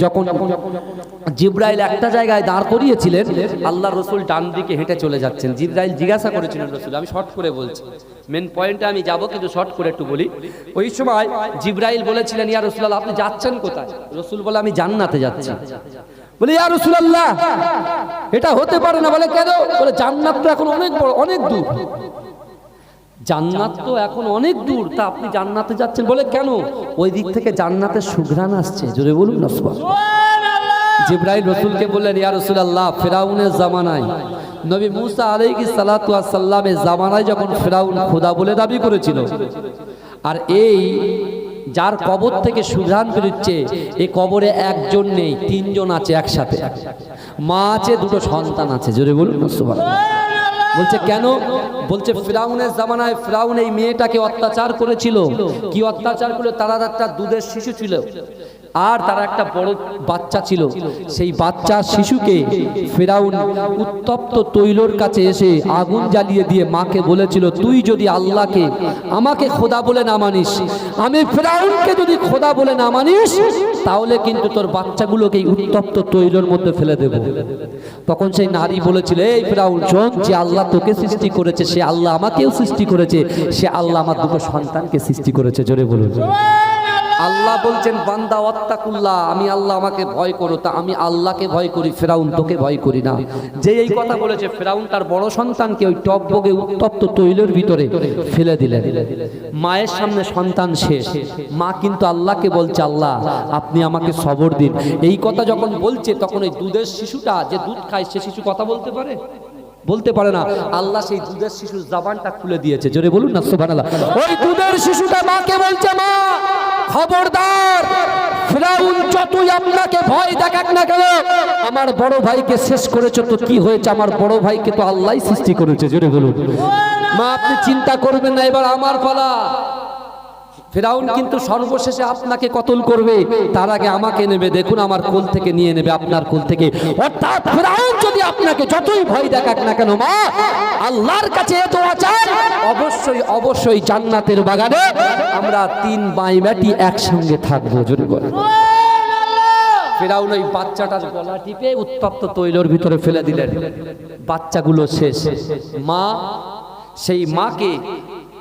যখন জিবরাইল একটা জায়গায় দাঁড় করিয়েছিলেন, আল্লাহর রাসূল ডান দিকে হেঁটে চলে যাচ্ছেন। জিবরাইল জিজ্ঞাসা করেছিলেন রাসূল, আমি শর্ট করে বলছি, মেন পয়েন্টে আমি যাব কিন্তু শর্ট করে একটু বলি। ওই সময় জিবরাইল বলেছিলেন ইয়া রাসূলুল্লাহ আপনি যাচ্ছেন কোথায়? রাসূল বলে আমি জান্নাতে যাচ্ছি। বলে ইয়া রাসূলুল্লাহ এটা হতে পারে না। বলে কেন? বলে জান্নাত তো এখন অনেক বড়, অনেক দূর। জান্নাত তো এখন অনেক দূর, তা আপনি জান্নাতে যাচ্ছেন? বলে কেন? ওই দিক থেকে জান্নাতের সুঘ্রাণ আসছে। জোরে বলুন না সুবহানাল্লাহ। জিবরাইল রাসূলকে বললেন ইয়া রাসূলুল্লাহ ফিরাউনের জামানায়, নবী মুসা আলাইহিস সালাতু ওয়াস সালামের জামানায় যখন ফিরাউন খোদা বলে দাবি করেছিল, আর এই যার কবর থেকে সুঘ্রাণ বেরোচ্ছে, এই কবরে একজন নেই, 3 জন আছে একসাথে, মা আছে, 2 সন্তান আছে। জোরে বলুন না সুবহানাল্লাহ। বলছে কেন? বলছে ফিরাউনের জামানায় ফিরাউন এই মেয়েটাকে অত্যাচার করেছিল। কি অত্যাচার করে? তারা একটা দুধের শিশু ছিল, আর তার একটা বড় বাচ্চা ছিল। সেই বাচ্চা শিশুকে ফিরাউন উত্তপ্ত তৈলর কাছে এসে আগুন জ্বালিয়ে দিয়ে মাকে বলেছিল, তুই যদি আল্লাহকে আমাকে খোদা বলে না মানিস, আমি ফিরাউনকে যদি খোদা বলে না মানিস, তাহলে কিন্তু তোর বাচ্চাগুলোকে উত্তপ্ত তৈলর মধ্যে ফেলে দেব। তখন সেই নারী বলেছিল, এই ফিরাউন শোন, যে আল্লাহ তোকে সৃষ্টি করেছে সে আল্লাহ আমাকেও সৃষ্টি করেছে, সে আল্লাহ আমার 2 সন্তানকে সৃষ্টি করেছে। জোরে বলুন। আল্লাহ বলছেন বান্দা ওয়াত্তাকুল্লাহ, আমি আল্লাহ, আমাকে ভয় করো। তা আমি আল্লাহকে ভয় করি, ফিরাউন তোকে ভয় করি না। যে এই কথা বলেছে, ফিরাউন তার বড় সন্তানকে ওই টকবগে উত্তপ্ত তৈলের ভিতরে ফেলে দিলেন। মায়ের সামনে সন্তান শেষ, মা কিন্তু আল্লাহকে বলছে আল্লাহ আপনি আমাকে সবর দিন। এই কথা যখন বলছে, তখন ওই দুধের শিশুটা যে দুধ খায়, সে শিশু কথা বলতে পারে? বলতে পারে না। আল্লাহ সেই দুধের শিশুর জবানটা খুলে দিয়েছে। জোরে বলুন না সুবহানাল্লাহ। ওই দুধের শিশুটা মাকে বলছে, মা খবরদার, ফিরাউন যতই আপনাকে ভয় দেখাক না কেন, আমার বড় ভাইকে শেষ করেছো তো কি হয়েছে? আমার বড় ভাইকে তো আল্লাহই সৃষ্টি করেছে। জোরে বলুন। মা আপনি চিন্তা করবেন না, এবার আমার পালা। ফিরাউন কিন্তু সর্বশেষে আপনাকে কতল করবে, তার আগে আমাকে নেবে। দেখুন আমার কোল থেকে নিয়ে নেবে, আপনার কোল থেকে। অর্থাৎ ফিরাউন যদি আপনাকে যতই ভয় দেখাক না কেন, মা আল্লাহর কাছে এত আচার, অবশ্যই অবশ্যই জান্নাতের বাগানে আমরা 3 ভাই বেটি একসঙ্গে থাকবো। জোরে বলেন। ফিরাউন ওই বাচ্চাটার গলা টিপে উত্তপ্ত তৈলের ভিতরে ফেলে দিলেন। বাচ্চাগুলো শেষ। মা, সেই মাকে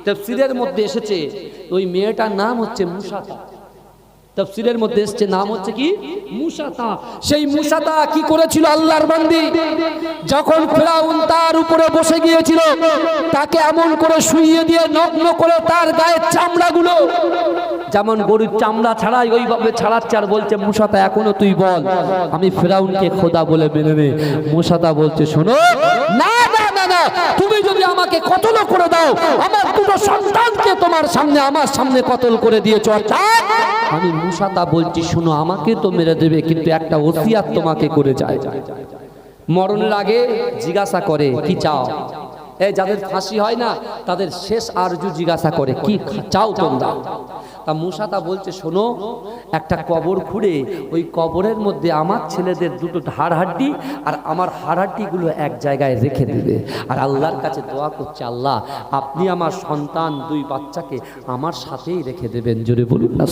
তাফসীরের মধ্যে এসেছে ওই মেয়েটার নাম হচ্ছে মুসাতা। তাফসীরের মধ্যে এসেছে নাম হচ্ছে কি মুসাতা। সেই মুসাতা কি করেছিল আল্লাহর বান্দি, যখন ফেরাউন তার উপরে বসে গিয়েছিল তাকে এমন করে শুইয়ে দিয়ে নগ্ন করে তার গায়ের চামড়াগুলো যেমন গরুর চামড়া ছাড়াই ওইভাবে ছাড়াচ্ছে আর বলছে মুসাতা এখনো তুই বল আমি ফেরাউনকে খোদা বলে মেনে নে। মুসাতা বলছে শোনো, না না না না, তুমি যদি আমাকে কতল করে দাও, আমার দুটো সন্তানকে তোমার সামনে আমার সামনে কতল করে দিয়েছো, আমি মুসাতা বলছি শোনো আমাকে তো মেরে দেবে, কিন্তু একটা ওসিয়াত তোমাকে করে যায়। মরণের আগে জিজ্ঞাসা করে কি চাও, এই যাদের ফাঁসি হয় না তাদের শেষ আরজু জিজ্ঞাসা করে কি চাও তোমরা। তা মুসাতা বলছে শোনো, একটা কবর খুঁড়ে ওই কবরের মধ্যে আমার ছেলেদের দুটো হাড়হাড্ডি আর আমার হাড়হাড্ডিগুলো এক জায়গায় রেখে দেবে, আর আল্লাহর কাছে দোয়া করছে আল্লাহ আপনি আমার সন্তান দুই বাচ্চাকে আমার সাথেই রেখে দেবেন। জোরে বলুন না।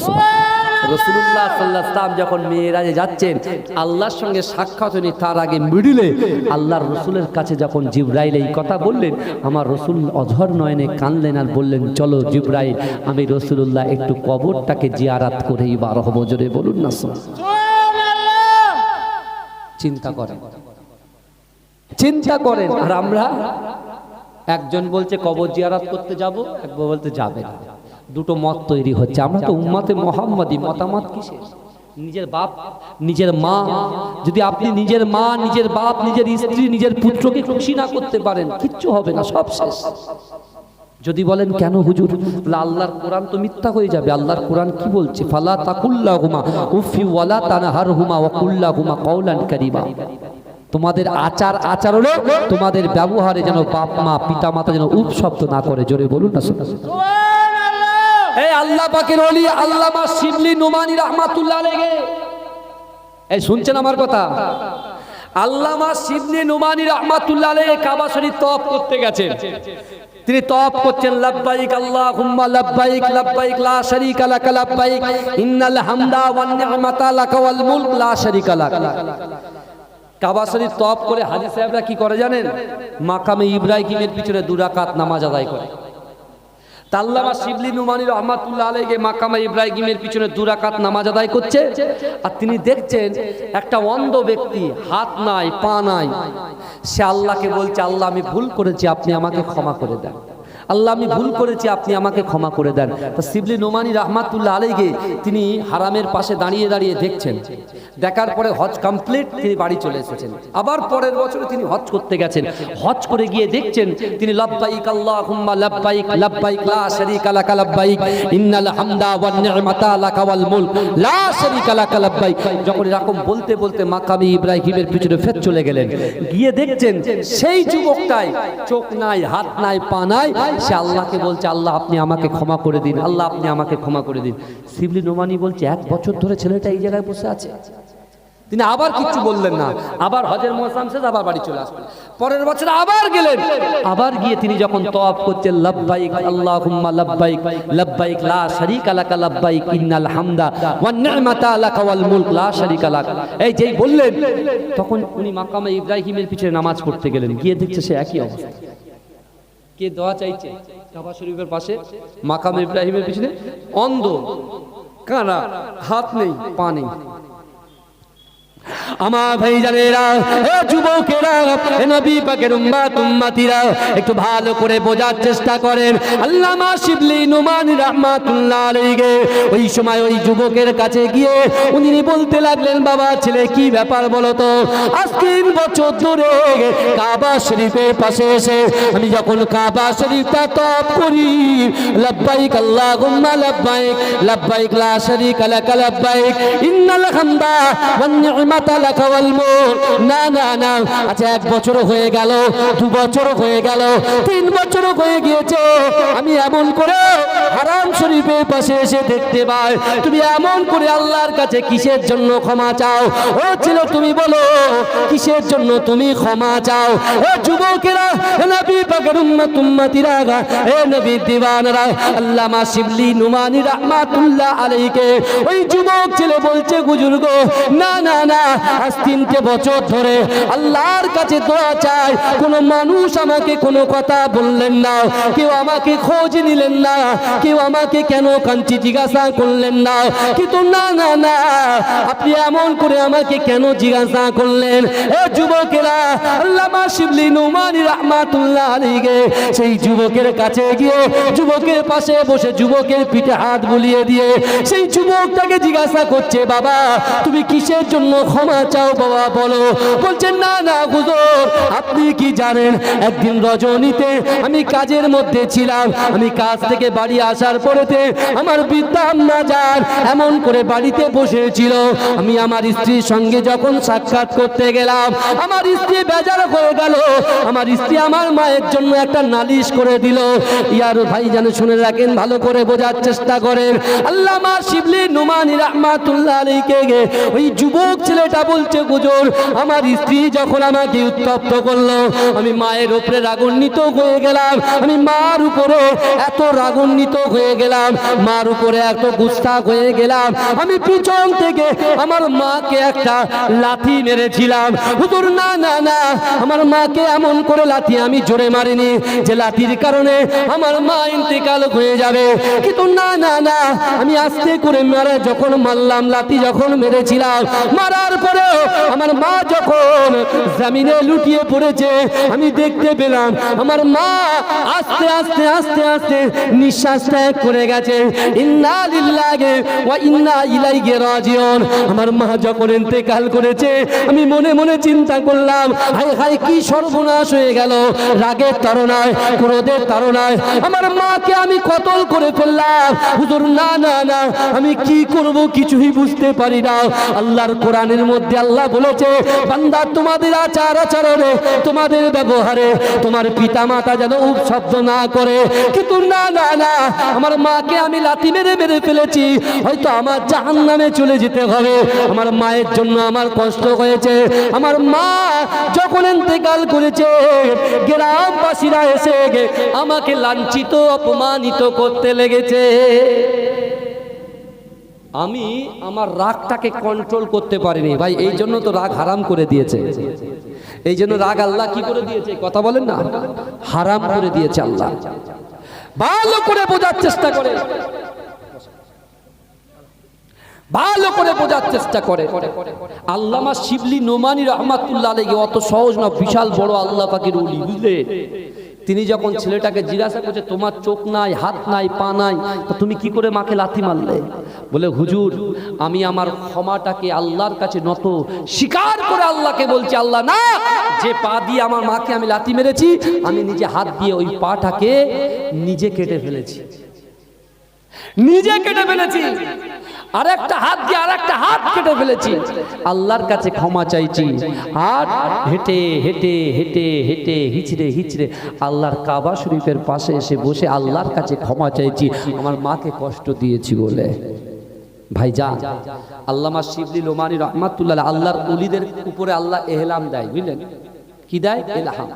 রাসূলুল্লাহ সাল্লাল্লাহু আলাইহি ওয়াসাল্লাম যখন মেরাজে যাচ্ছেন আল্লাহর সঙ্গে সাক্ষাৎ হয়নি, তার আগে মিডিলে আল্লাহর রসুলের কাছে যখন জিবরাইল এই কথা বললেন, আমার রসুল অঝর নয়নে কাঁদলেন আর বললেন চলো জিবরাইল আমি রাসূলুল্লাহ একটু কবরটাকে জিয়ারাত করেই বার হব। জোরে বলুন না সুবহানাল্লাহ। চিন্তা করেন, চিন্তা করেন। আর আমরা একজন বলছে কবর জিয়ারাত করতে যাব, একবার বলতে যাবে না। দুটো মত তৈরি হচ্ছে। আমরা তো উম্মতে মুহাম্মাদি, মতামত কিসের? নিজের বাপ নিজের মা, যদি আপনি নিজের মা নিজের বাপ নিজের স্ত্রী নিজের পুত্রকে খুশি না করতে পারেন কিচ্ছু হবে না, সব শেষ। যদি বলেন কেন হুজুর, আল্লাহর কোরআন তো মিথ্যা হয়ে যাবে। আল্লাহর কোরআন কি বলছে? ফালা তাকুল্লাহুমা উফি ওয়ালা তানহারহুমা ওয়া কুল্লাহুমা কাওলান কারীমা। তোমাদের আচার আচরণে তোমাদের ব্যবহারে যেন বাপ মা পিতা মাতা যেন উপ শব্দ না করে। জোরে বলুন না সুবহানাল্লাহ। এই আল্লাহ পাকের ওলি আল্লামা শিবলি নুমানী রাহমাতুল্লাহ আলাইহি, এই শুনছেন আমার কথা? আল্লামা শিবলি নুমানী রাহমাতুল্লাহ আলাইহি কাবা শরীফ তওয়াফ করতে গেছেন। তিনি তওয়াফ করছেন লাব্বাইক আল্লাহুম্মা লাব্বাইক লাব্বাইক লা শারীকা লাক লাব্বাইক ইন্নাল হামদা ওয়ান নি'মাতা লাক ওয়াল মুলক লা শারীকা লাক। কাবা শরীফ তওয়াফ করে হাজী সাহেবরা কি করে জানেন? মাকামে ইব্রাহিমের পিছনে 2 রাকাত নামাজ আদায় করে। আল্লামা শিবলি নুমানী রাহমাতুল্লাহ আলাইহি মাকামে ইব্রাহিমের পিছনে 2 রাকাত নামাজ আদায় করছে, আর তিনি দেখছেন একটা অন্ধ ব্যক্তি, হাত নাই পা নাই, সে আল্লাহকে বলছে আল্লাহ আমি ভুল করেছি আপনি আমাকে ক্ষমা করে দেন, আল্লাহ আমি ভুল করেছি আপনি আমাকে ক্ষমা করে দেন। তো শিবলি নুমানী রাহমাতুল্লাহ আলাইহি তিনি হারামের পাশে দাঁড়িয়ে দাঁড়িয়ে দেখছেন। দেখার পরে হজ কমপ্লিট, তিনি বাড়ি চলে এসেছেন। আবার পরের বছরে তিনি হজ করতে গেছেন। হজ করে গিয়ে দেখছেন তিনি লাব্বাইক আল্লাহুম্মা লাব্বাইক লাব্বাইক লা শারীকা লাক লাব্বাইক ইন্নাল হামদা ওয়ান নি'মাতা লাক ওয়াল মুলক লা শারীকা লাক লাব্বাইক। যখন এরকম বলতে বলতে মাকামে ইব্রাহিমের পিছনে ফের চলে গেলেন। গিয়ে দেখছেন সেই যুবকটাই চোখ নাই হাত নাই পা নাই, সে আল্লাহকে বলছে আল্লাহ আপনি আমাকে ক্ষমা করে দিন, আল্লাহ আপনি আমাকে ক্ষমা করে দিন। শিবলি নুমানী বলছে 1 বছর ধরে ছেলেটা এই জায়গায় বসে আছে। তিনি আবার কিছু বললেন না, আবার হজের মৌসুম শেষ, আবার বাড়ি চলে আসলেন। পরের বছর আবার গেলেন, আবার গিয়ে তিনি যখন তওয়াফ করছেন লাব্বাইক আল্লাহুম্মা লাব্বাইক লাব্বাইক লা শারীকা লাক লাব্বাইক ইন্নাল হামদা ওয়ান নি'মাতা লাক ওয়াল মুলক লা শারীকা লাক, এই যেই বললেন তখন উনি মাকামে ইব্রাহিমের পিছনে নামাজ পড়তে গেলেন। গিয়ে দেখছে সে একই অবস্থা। কে দোয়া চাইছে? কাবা শরীফের পাশে মাকাম ইব্রাহিমের পিছনে অন্ধ, কানা, হাত নেই পা নেই। আমার ভাইজানেরা, এ যুবকেরা, এ নবী পাকের উম্মত উম্মতিরা, একটু ভালো করে বোঝার চেষ্টা করেন। আল্লামা শিবলি নুমানী রাহমাতুল্লাহ আলাইহি ওই সময় ওই যুবকের কাছে গিয়ে উনি বলতে লাগলেন বাবা ছেলে কি ব্যাপার বলো তো? আজ 3 বছর ধরে কাবা শরীফের পাশে এসে আমি যখন কাবা শরীফটা তওয়াফ করি, লাব্বাইক আল্লাহুম্মা লাব্বাইক লাব্বাইক লা শারীকা লাক লাব্বাইক ইন্নাল হামদা ওয়ান নি'মাতা লাক ওয়াল মুলক। না না না, আচ্ছা 1 বছর হয়ে গেল, 2 বছর হয়ে গেল, 3 বছর হয়ে গিয়েছে, আমি এমন করে হারাম শরীফের পাশে এসে দেখতে পাই তুমি এমন করে আল্লাহর কাছে কিসের জন্য ক্ষমা চাও? ও ছিল তুমি বলো কিসের জন্য তুমি ক্ষমা চাও? ও যুবকেরা, নবী পাকের উম্মত উম্মতিরা, এ নবীর দিওয়ানারা, আল্লামা শিবলি নুমানী রাহমাতুল্লাহ আলাইহি ওই যুবক ছেলে বলছে হুজুর গো, না না না, আজ 3টে বছর ধরে আল্লাহর কাছে দোয়া চাই, কোনো মানুষ আমাকে কোনো কথা বললেন না, কেউ আমাকে খোঁজ নিলেন না, কেউ আমাকে কেন কাঞ্চি জিজ্ঞাসা করলেন না। কিন্তু না না না, আপনি এমন করে আমাকে কেন জিজ্ঞাসা করলেন? এ যুবকেরা, আল্লামা শিবলি নোমানী রাহমাতুল্লাহ আলাইহি সেই যুবকের কাছে গিয়ে যুবকের পাশে বসে যুবকের পিঠে হাত বুলিয়ে দিয়ে সেই যুবকটাকে জিজ্ঞাসা করছে, বাবা তুমি কিসের জন্য ক্ষমা চাও বাবা বলো? বলছেন না না হুজুর, আপনি কি জানেন একদিন রজনীতে আমি কাজের মধ্যে ছিলাম, আমি কাজ থেকে বাড়ি আসার পরেতে আমার বৃদ্ধা আম্মা জান এমন করে বাড়িতে বসেছিল, আমি আমার স্ত্রীর সঙ্গে যখন সাক্ষাৎ করতে গেলাম আমার স্ত্রী বেজার হয়ে গেল, আমার স্ত্রী আমার মায়ের জন্য একটা নালিশ করে দিল। ইয়ার ভাই জানে শুনে রাখেন, ভালো করে বোঝার চেষ্টা করেন। আল্লামা শিবলি নোমানী রাহমাতুল্লাহ আলাইহি ওই যুবক ছেলেটা বলছে, হুজুর আমার স্ত্রী যখন আমাকে উত্তপ্ত করলো আমি মায়ের উপরে রাগান্বিত হয়ে গেলাম, আমি মার উপরে এত রাগান্বিত হয়ে গেলাম, মার উপরে এত গুস্সা হয়ে গেলাম, আমি পিছন থেকে আমার মাকে একটা লাথি মেরেছিলাম। হুজুর না না না, আমার মাকে এমন করে লাথি আমি জোরে মারিনি যে লাথির কারণে আমার মা ইন্তেকাল হয়ে যাবে, কিন্তু না না না, আমি আস্তে করে মারা যখন মারলাম, লাথি যখন মেরেছিলাম, মারার পরে আমার মা যখন জমিনে লুটিয়ে পড়েছে আমি দেখতে পেলাম আমার মা আস্তে আস্তে আস্তে আস্তে নিঃশ্বাস ত্যাগ করে গেছে। ইন্না লিল্লাহি ওয়া ইন্না ইলাইহি রাজিউন। আমার মা যখন ইন্তেকাল করেছে আমি মনে মনে চিন্তা করলাম, হায় হায় কি সর্বনাশ হয়ে গেল, রাগের তাড়নায় ক্রোধের তাড়নায় আমার মাকে আমি কতল করে ফেললাম। হুজুর না না না, আমি কি করব কিছুই বুঝতে পারি না। আল্লাহর কোরআনের মধ্যে আল্লাহ বলেছে, বান্দা তোমাদের আচার আচরণে তোমাদের ব্যবহারে তোমার পিতা মাতা যেন উপশব্দ না করে, কিন্তু না না না, আমার মাকে আমি লাথি মেরে মেরে ফেলেছি, হয়তো আমার জাহান্নামে চলে যেতে হবে, আমার মায়ের জন্য আমার কষ্ট হয়েছে। আমার মা যখন ইন্তেকাল করেছে গ্রামবাসীরা এসে আমাকে লাঞ্ছিত অপমানিত করতে লেগেছে। আমি আমার রাগটাকে কন্ট্রোল করতে পারিনি ভাই, এই জন্য তো রাগ হারাম করে দিয়েছে। এই জন্য রাগ আল্লাহ কি করে দিয়েছে, কথা বলেন না, হারাম করে দিয়েছে আল্লাহ। ভালো করে বোঝার চেষ্টা করে, ভালো করে বোঝার চেষ্টা করে। আল্লামা শিবলি নোমানী রাহমাতুল্লাহ আলাইহি অত সহজ না, বিশাল বড় আল্লাহ পাকের ওলি, বুঝলে? তিনি যখন ছেলেটাকে জিজ্ঞাসা করছে, তোমার চোখ নাই, হাত নাই, পা নাই, তো তুমি কি করে মাকে লাথি মারলে? বলে, হুজুর আমি আমার ক্ষমাটাকে আল্লাহর কাছে নত স্বীকার করে আল্লাহকে বলছি, আল্লাহ না, যে পা দিয়ে আমার মাকে আমি লাথি মেরেছি আমি নিজে হাত দিয়ে ওই পাটাকে নিজে কেটে ফেলেছি, নিজে কেটে ফেলেছি, আর একটা হাত দিয়ে আর একটা হাত কেটে ফেলেছি, আল্লাহর কাছে ক্ষমা চাইছি। আর হেঁটে হেঁটে হেঁটে হেঁটে হিচড়ে হিচড়ে আল্লাহর কাবা শরীফের পাশে এসে বসে আল্লাহর কাছে ক্ষমা চাইছি আমার মাকে কষ্ট দিয়েছি বলে। ভাইজান, আল্লামা শিবলি নোমানী রাহমাতুল্লাহ আল্লাহর ওলিদের উপরে আল্লাহ এহলাম দেয়, বুঝলেন? কি দেয়? এলহাম।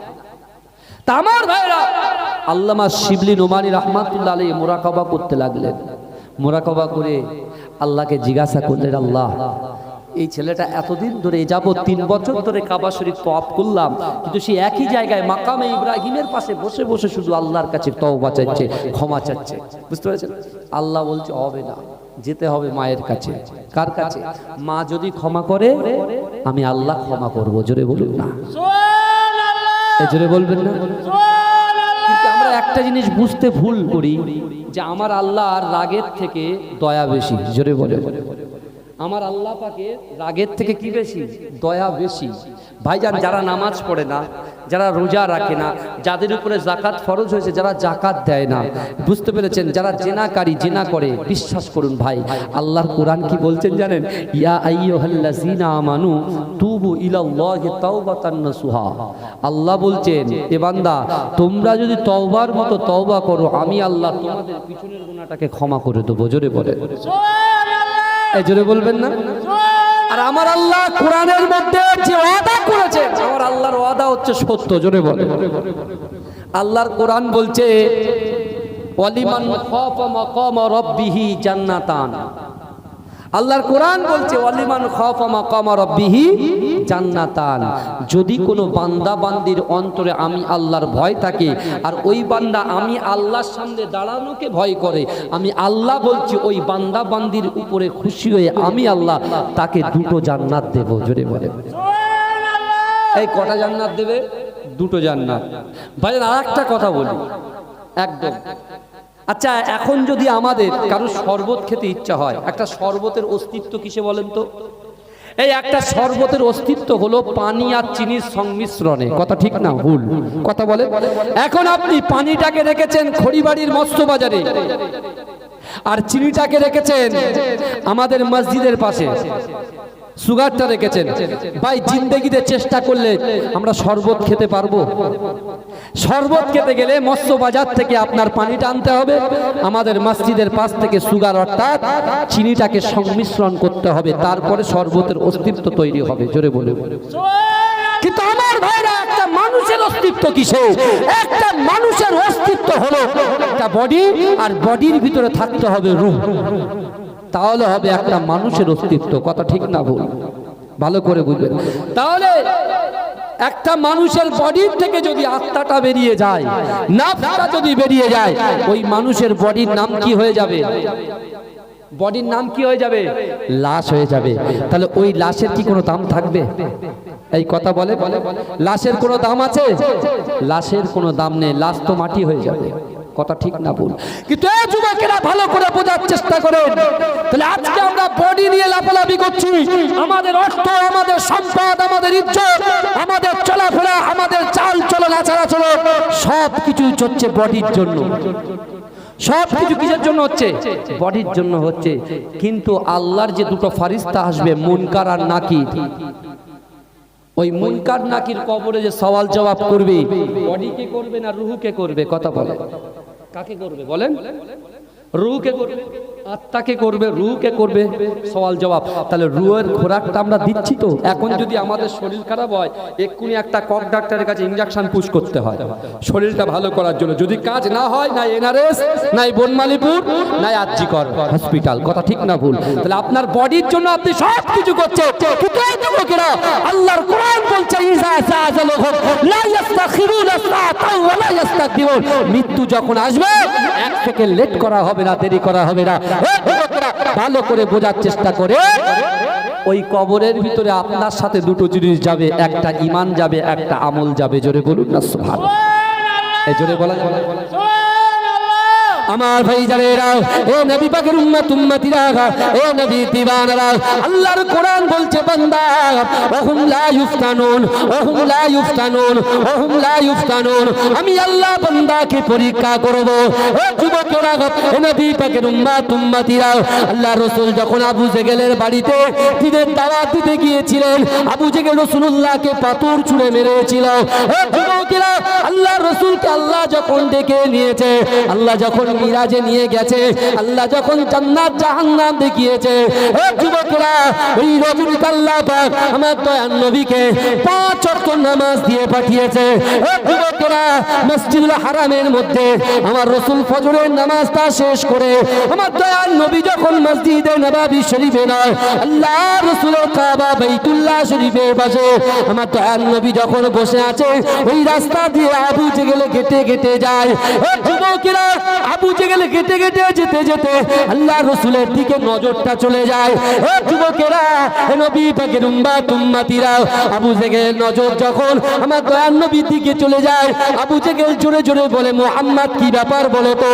তা আমার ভাইরা, আল্লামা শিবলি নোমানী রাহমাতুল্লাহ আলাইহি মুরাকাবা করতে লাগলেন। মুরাকাবা করে আল্লাহকে জিজ্ঞাসা করলেন, আল্লাহ এই ছেলেটা এতদিন ধরে যাবত 3 বছর ধরে কাবা শরীফ তওয়াফ করলাম, কিন্তু সে একই জায়গায় মাকামে ইব্রাহিমের পাশে বসে বসে শুধু আল্লাহর কাছে তওবা চাইছে, ক্ষমা চাইছে, বুঝতে পেরেছেন? আল্লাহ বলছে, হবে না, যেতে হবে মায়ের কাছে। কার কাছে? মা যদি ক্ষমা করে আমি আল্লাহ ক্ষমা করব। জোরে বলুন না, জোরে বলবেন না। কিন্তু আমরা একটা জিনিস বুঝতে ভুল করি যে আমার আল্লাহর রাগের থেকে দয়া বেশি। জোরে বলে, আমার আল্লাহ পাকের রাগের থেকে কি বেশি? দয়া বেশি। ভাইজান, যারা নামাজ পড়ে না, যারা রোজা রাখে না, যাদের উপরে যাকাত ফরজ হয়েছে, যারা যাকাত দেয় না, বুঝতে পেরেছেন? যারা জেনাকারী, জেনা করে, বিশ্বাস করুন ভাই, আল্লাহর কোরআন কি বলছেন জানেন? ইয়া আইয়ুহাল্লাযীনা আমানু তুবু ইলাল্লাহি তাওবাতান নাসুহা। আল্লাহ বলছেন, এ বান্দা তোমরা যদি তওবার মতো তওবা করো আমি আল্লাহ তোমাদের পিছনের গুনাহটাকে ক্ষমা করে দেব। জোরে বলে, সুবহানাল্লাহ, জোরে বলবেন না? আর আমার আল্লাহ কোরআনের মধ্যে যে ওয়াদা করেছে, আমার আল্লাহর ওয়াদা হচ্ছে সত্য। জোরে বলে, আল্লাহর কোরআন বলছে, ওয়ালিমান খাফা মাকামা রাব্বিহি জান্নাতান। আল্লাহর কোরআন বলছে ওয়ালিমান খাফা মাকামা রাব্বিহি জান্নাতান, যদি কোনো বান্দা বান্দির অন্তরে আমি আল্লাহর ভয় থাকে আর ওই বান্দা আমি আল্লাহর সামনে দাঁড়ানোকে ভয় করে, আমি আল্লাহ বলছি ওই বান্দা বান্দির উপরে খুশি হয়ে আমি আল্লাহ তাকে দুটো জান্নাত দেব। জোরে বলে সুবহানাল্লাহ। এই কটা জান্নাত দেবে? দুটো জান্নাত। ভাইজান আরেকটা কথা বলি একদম, আচ্ছা এখন যদি আমাদের কারো শরবত খেতে ইচ্ছা হয়, একটা শরবতের অস্তিত্ব কিসে বলেন তো? এই একটা শরবতের অস্তিত্ব হলো পানি আর চিনির সংমিশ্রণে, কথা ঠিক না ভুল কথা বলে? এখন আপনি পানিটাকে রেখেছেন খড়িবাড়ির মৎস্য বাজারে আর চিনিটাকে রেখেছেন আমাদের মসজিদের পাশে, সুগারটা রেখেছেন। ভাই জিন্দেগিতে চেষ্টা করলে আমরা শরবত খেতে পারবো? শরবত খেতে গেলে মৎস্য বাজার থেকে আপনার পানিটা আনতে হবে, আমাদের মসজিদের পাশ থেকে সুগার অর্থাৎ চিনিটাকে সংমিশ্রণ করতে হবে, তারপরে শরবতের অস্তিত্ব তৈরি হবে। জোরে বলে। কিন্তু আমার ভাইরা একটা মানুষের অস্তিত্ব কিসে? একটা মানুষের অস্তিত্ব হলো একটা বডি, আর বডির ভিতরে থাকতে হবে রূহ, তাহলে হবে একটা মানুষের অস্তিত্ব। কথা ঠিক না ভুল? ভালো করে বুঝবেন। তাহলে একটা মানুষের বডির থেকে যদি আত্মাটা বেরিয়ে যায়, নাফসটা যদি বেরিয়ে যায়, ওই মানুষের বডির নাম কি হয়ে যাবে? বডির নাম কি হয়ে যাবে? লাশ হয়ে যাবে। তাহলে ওই লাশের কি কোনো দাম থাকবে? এই কথা বলে, লাশের কোনো দাম আছে? লাশের কোনো দাম নেই, লাশ তো মাটি হয়ে যাবে। কথা ঠিক না ভুল? কিন্তু এই যুবকেরা ভালো করে বোঝার চেষ্টা করেন। তাহলে আজকে আমরা বডি নিয়ে লাফালাফি করছি, আমাদের অর্থ, আমাদের সম্পদ, আমাদের ইজ্জত, আমাদের চলাফেরা, আমাদের চাল চলন, আচার আচরণ সব কিছু হচ্ছে বডির জন্য। সব কিছু কিসের জন্য হচ্ছে? বডির জন্য হচ্ছে। কিন্তু আল্লাহর যে দুটো ফারিস্তা আসবে, মুনকার আর নাকির, ওই মুনকার নাকির কবরে যে সওয়াল জবাব করবে, বডিকে করবে না রুহকে করবে? কথা বলে, কাকে করবে বলেন? রুহকে করবে, আত্মাকে করবে, রুহকে করবে সওয়াল জবাব। তাহলে রুহের খোরাকটা আমরা দিচ্ছি তো? এখন যদি আমাদের শরীর খারাপ হয়, এক্ষুনি একটা কক ডাক্তারের কাছে ইনজেকশন পুশ করতে হয় শরীরটা ভালো করার জন্য। যদি কাজ না হয়, না এনআরএস, নাই বনমালীপুর, নাই আরজিকর হসপিটাল। কথা ঠিক না ভুল? তাহলে আপনার বডির জন্য আপনি সব কিছু করছেন। কিন্তু এই যুবকেরা, আল্লাহর কোরআন বলছে ইজা জাআজালুহুম লা ইস্তাখিরুনা সাআতান ওয়া লা ইস্তাকদিমুন, মৃত্যু যখন আসবে এক সেকেন্ড লেট করা হবে না, দেরি করা হবে না। ভালো করে বোঝার চেষ্টা করে। ওই কবরের ভিতরে আপনার সাথে দুটো জিনিস যাবে, একটা ঈমান যাবে, একটা আমল যাবে। জোরে বলুন না সুবহানাল্লাহ। এই জোরে বলা যাবে? আমার ভাই জানেরা, ও নবী পাকের উম্মত উম্মতিরা, ও নবী দিওয়ানারা, আল্লাহর কোরআন বলছে বান্দা ওহুম লা ইফতানুন, ওহুম লা ইফতানুন, ওহুম লা ইফতানুন, আমি আল্লাহ বান্দাকে পরীক্ষা করব। ও যুবকেরা, ও নবী পাকের উম্মত উম্মতিরা, আল্লাহ রাসূল যখন আবু জেহেলের বাড়িতে দিনের দাওয়াত দিতে গিয়েছিলেন, আবু জেহেল রাসূলুল্লাহকে পাথর ছুঁড়ে মেরেছিল। ও যুবকেরা, আল্লাহ রাসূলকে আল্লাহ যখন ডেকে নিয়েছে, আল্লাহ যখন মিরাজে নিয়ে গেছে, আল্লাহ যখন জান্নাত জাহান্নাম দেখিয়েছে, ও যুবকেরা, ওই রজনীতে আল্লাহ পাক আমার দয়ার নবীকে 5 ওয়াক্ত নামাজ দিয়ে পাঠিয়েছে। ও যুবকেরা, মসজিদুল হারামের মধ্যে আমার রাসূল ফজরের নামাজটা শেষ করে আমার দয়ার নবী যখন মসজিদে নববী শরীফে নয়, আল্লাহ রাসূলের কাবা বাইতুল্লাহ শরীফের পাশে আমার দয়ার নবী যখন বসে আছে, ওই রাস্তা দিয়ে আবু জেহেল হেঁটে হেঁটে যায়। ও যুবকেরা, আবু জেহেল হেঁটে হেঁটে যেতে যেতে আল্লাহ রাসূলের দিকে নজরটা চলে যায়। ও যুবকেরা, নবী পাকের উম্মত উম্মতিরা, আবু জেহেল নজর যখন আমার দয়ার নবীর দিকে চলে যায়, আবু জেহেল জোরে জোরে বলে, মুহাম্মদ কি ব্যাপার বলো তো?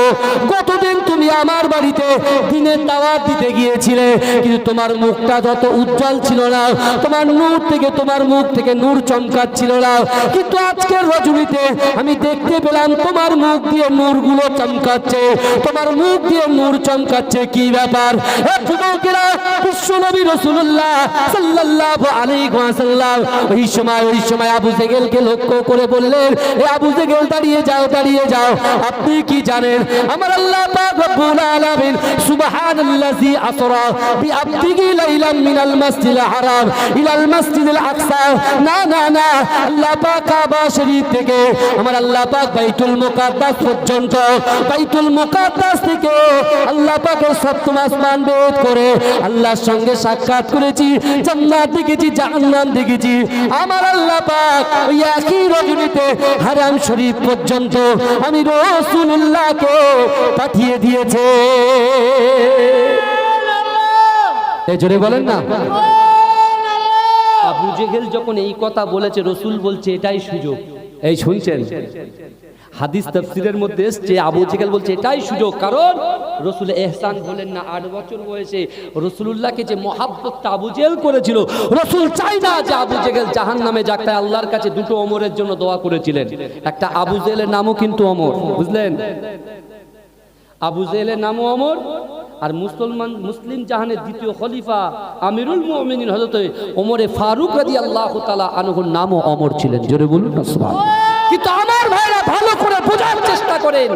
কতদিন তুমি আমার বাড়িতে দিনের দাওয়াত দিতে গিয়েছিলে, কিন্তু তোমার মুখটা যত উজ্জ্বল ছিল না, তোমার নূর থেকে, তোমার মুখ থেকে নূর চমকাচ্ছিল না, কিন্তু আজকের রজনীতে আমি দেখতে পেলাম তোমার মুখ দিয়ে নূরগুলো চমকাচ্ছে, তোমার মুখ দিয়ে নূর চমকাচ্ছে। কি ব্যাপার? যুবকেরা, বিশ্বনবী রাসূলুল্লাহ সাল্লাল্লাহু আলাইহি ওয়াসাল্লাম ওই সময় আবু জেহেলকে লক্ষ্য করে বললেন, এ আবু জেহেল দাঁড়িয়ে যাও, দাঁড়িয়ে যাও। আপনি কি জানেন আমার আল্লাহ পাক রব্বুল আলামিন সুবহানাল্লাযী আসরা বিআবদিহি লাইলাম মিনাল মাসজিদিল হারাম ইলাল মাসজিদিল আকসা, না না না, আল্লাহ পাক কাবা শরীফ থেকে আমার আল্লাহ আল্লাহ পাক বাইতুল মুকাদ্দাস পর্যন্ত, বাইতুল মুকাদ্দাস থেকে আল্লাহ পাকের সপ্তম আসমান ভেদ করে আল্লাহর সঙ্গে সাক্ষাৎ করেছি, জান্নাত দেখেছি, জাহান্নাম দেখেছি। আমার আল্লাহ পাক ওই একই রজনীতে হারাম শরীফ পর্যন্ত আমি রাসূলুল্লাহকে পাঠিয়ে দিয়েছে। এই জোরে বলেন না। আবু জেহেল যখন এই কথা বলেছে, রসুল বলছে এটাই সুযোগ। এই শুনছেন, হাদিস তাফসীরের মধ্যে এসেছে আবু জেহেল বলছে এটাই সুযোগ, কারণ রসুল ইহসান বলেন না 8 বছর বয়সে রসুলুল্লাহকে যে মহাব্বতটা আবু জেহেল করেছিল, রসুল চাই না যে আবু জেহেল জাহান্নামে যাক, তাই আল্লাহর কাছে 2টো ওমরের জন্য দোয়া করেছিলেন। একটা আবু জেহেলের নামও কিন্তু ওমর, বুঝলেন? আবু জেহেলের নামও ওমর, আর মুসলিম জাহানের দ্বিতীয় খলিফা আমিরুল মুমিনিন হযরত ওমরে ফারুক রাদিয়াল্লাহু তাআলা আনহুর নামও ওমর ছিলেন। জোরে বলুন না সুবহানাল্লাহ। কিন্তু আমার ভাইরা ভালো করে বোঝার চেষ্টা করেন,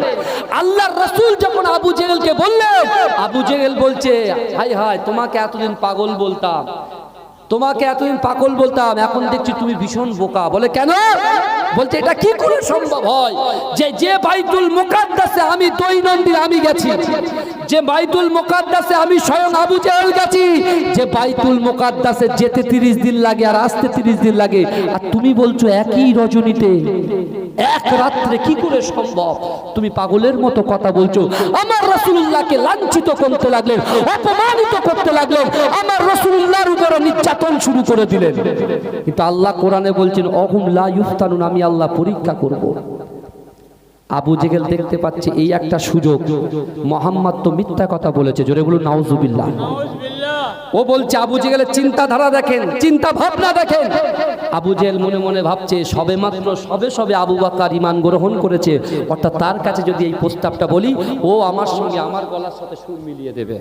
আল্লাহর রাসূল যখন আবু জেহেলকে বললেন, আবু জেহেল বলছে হায় হায় তোমাকে এতদিন পাগল বলতাম, তোমাকে এতদিন পাগল বলতাম, এখন দেখছি তুমি ভীষণ বোকা। বলে কেন? বলছে এটা কি করে সম্ভব হয় যে বাইতুল মুকাদ্দাসে আমি দৈনন্দিন আমি গেছি, যে বাইতুল মুকাদ্দাসে আমি স্বয়ং আবু জেহেল গেছি, যে বাইতুল মুকাদ্দাসে যেতে 30 দিন লাগে আর আসতে 30 দিন লাগে, আর তুমি বলছো একই রজনীতে এক রাত্রে, কি করে সম্ভব? তুমি পাগলের মতো কথা বলছো। আমার রাসূলুল্লাহকে লাঞ্ছিত করতে লাগলেন, অপমানিত করতে লাগলেন, আমার রাসূলুল্লাহর উপরে নির্যাতন শুরু করে দিলেন। কিন্তু আল্লাহ কোরআনে বলছেন অহুম লা ইফতানুন, আমি আল্লাহ পরীক্ষা করব। আবু জেহেল দেখতে পাচ্ছে এই একটা সুযোগ, মুহাম্মদ তো মিথ্যা কথা বলেছে। জোরে বলুন নাউজুবিল্লাহ। ও বলছে, আবু জেহেলের চিন্তাধারা দেখেন, চিন্তা ভাবনা দেখেন। আবু জেহেল মনে মনে ভাবছে সবে আবু বকর ঈমান গ্রহণ করেছে, অর্থাৎ তার কাছে যদি এই প্রস্তাবটা বলি, ও আমার সঙ্গে আমার গলার সাথে সুর মিলিয়ে দেবে।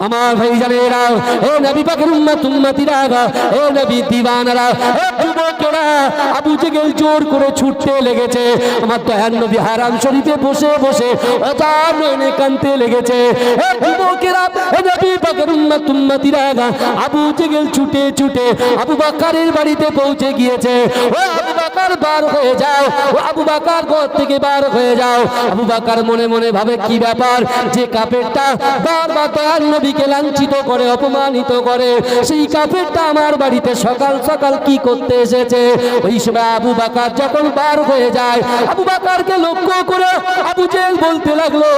আমার ভাইজানেরা, ও নবী পাকের উম্মতিরা, ও নবী দিওয়ানারা, ও যুবকেরা, আবু জেহেল জোর করে ছুটতে লেগেছে। আমার দয়ার নবী হারাম শরীফে বসে বসে অজার নয়নে কাঁদতে লেগেছে। ও যুবকেরা, ও নবী পাকের উম্মতিরা, আবু জেহেল ছুটে ছুটে আবু বকরের বাড়িতে পৌঁছে গিয়েছে। ও আবু বকর বার হয়ে যাও, ও আবু বকর ঘর থেকে বার হয়ে যাও। আবু বকর মনে মনে ভাবে কি ব্যাপার, যে কাফেরটা বারবার দয়ার নবীকে লাঞ্ছিত করে, অপমানিত করে, সেই কাফেরটা আমার বাড়িতে সকাল সকাল কি করতে এসেছে? ওই সময় আবু বকর যখন বার হয়ে যায়, আবু বকরকে লক্ষ্য করে আবু জেহেল বলতে লাগলো,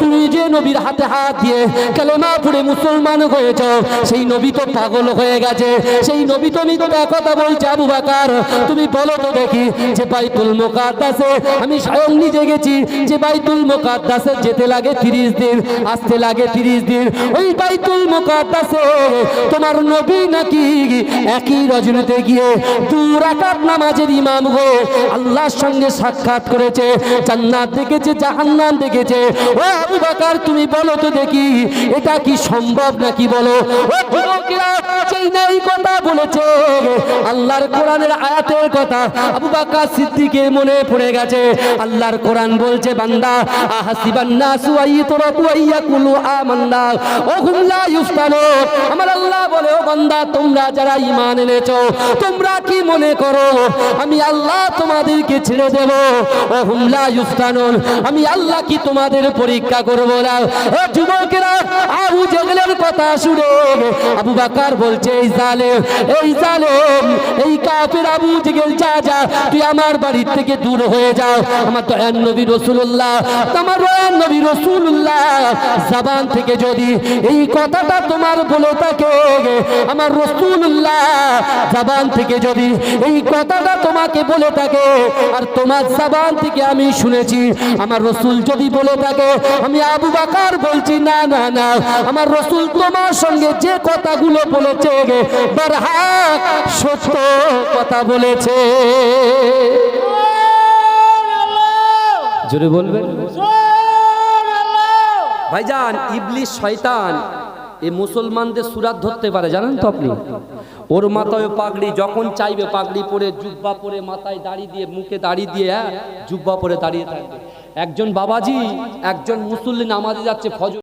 তুমি যে নবীর হাতে হাত দিয়ে কালেমা পড়ে মুসলমান হয়েছ, সেই নবী তো পাগল হয়ে গেছে, সেই নবী তো মিথ্যা কথা বলছে। আবু বকর তুমি বলো তো দেখি, যে বাইতুল মুকাদ্দাসে আমি স্বয়ং নিজে গেছি, যে বাইতুল মুকাদ্দাসে যেতে লাগে 30 দিন, আসতে লাগে 30 দিন, ওই বাইতুল মুকাদ্দাসে তোমার নবী নাকি একই রজনীতে গিয়ে 2 রাকাত নামাজের ইমাম হয়ে আল্লাহর সঙ্গে সাক্ষাৎ করেছে, জান্নাত দেখেছে, জাহান্নাম দেখেছে। ও আবু বকর তুমি বলো তো দেখি, এটা কি সম্ভব নাকি বলো? ও যুবকেরা, সেই নাই কথা বলেছে আল্লাহর কোরআনের আয়াতের কথা আবু বকর সিদ্দিকের মনে পড়ে গেছে। আল্লাহর কোরআন বলছে, বান্দা আহাসিবান নাসু আইয়ুতরাকু আইয়াকুলু আমান্না ওহুম লা ইফতানুন। আমার আল্লাহ বলে, ও বান্দা তোমরা যারা ঈমান এনেছো, তোমরা কি মনে করো আমি আল্লাহ তোমাদেরকে ছেড়ে দেব? ওহুম লা ইফতানুন, আমি আল্লাহ কি তোমাদের পরীক্ষা করব না? ও যুবকেরা, আবু জেহেলের কথা শুনে আবু বকর বলছে, এই জালেম, এই জালেম, এই কাফের আবু জেহেল, যা যা তুই আমার বাড়ি থেকে দূর হয়ে যাও। আমার দয়ার নবী রাসূলুল্লাহ, আমার দয়ার নবী রাসূলুল্লাহ জবান থেকে যদি এই কথাটা তোমার বলে থাকে, আমার রাসূলুল্লাহ জবান থেকে যদি এই কথাটা তোমাকে বলে থাকে, আর তোমার জবান থেকে আমি শুনেছি, আমার রাসূল যদি বলে থাকে, আমি আবু বকর বলছি না না না, আমার রাসূল তোমার সঙ্গে যে কথাগুলো বলেছে বরহাক সত্য কথা বলেছে। জোরে বলবেন ভাইজান। ইবলিস শয়তান এই মুসলমানদের সুরাত ধরতে পারে, জানেন তো আপনি? ওর মাথায় পাগড়ি, যখন চাইবে পাগড়ি পরে, জুব্বা পরে, মাথায় দাড়ি দিয়ে, মুখে দাড়ি দিয়ে, জুব্বা পরে দাঁড়িয়ে থাকবে। একজন বাবাজি, একজন মুসল্লি নামাজে যাচ্ছে, ফজর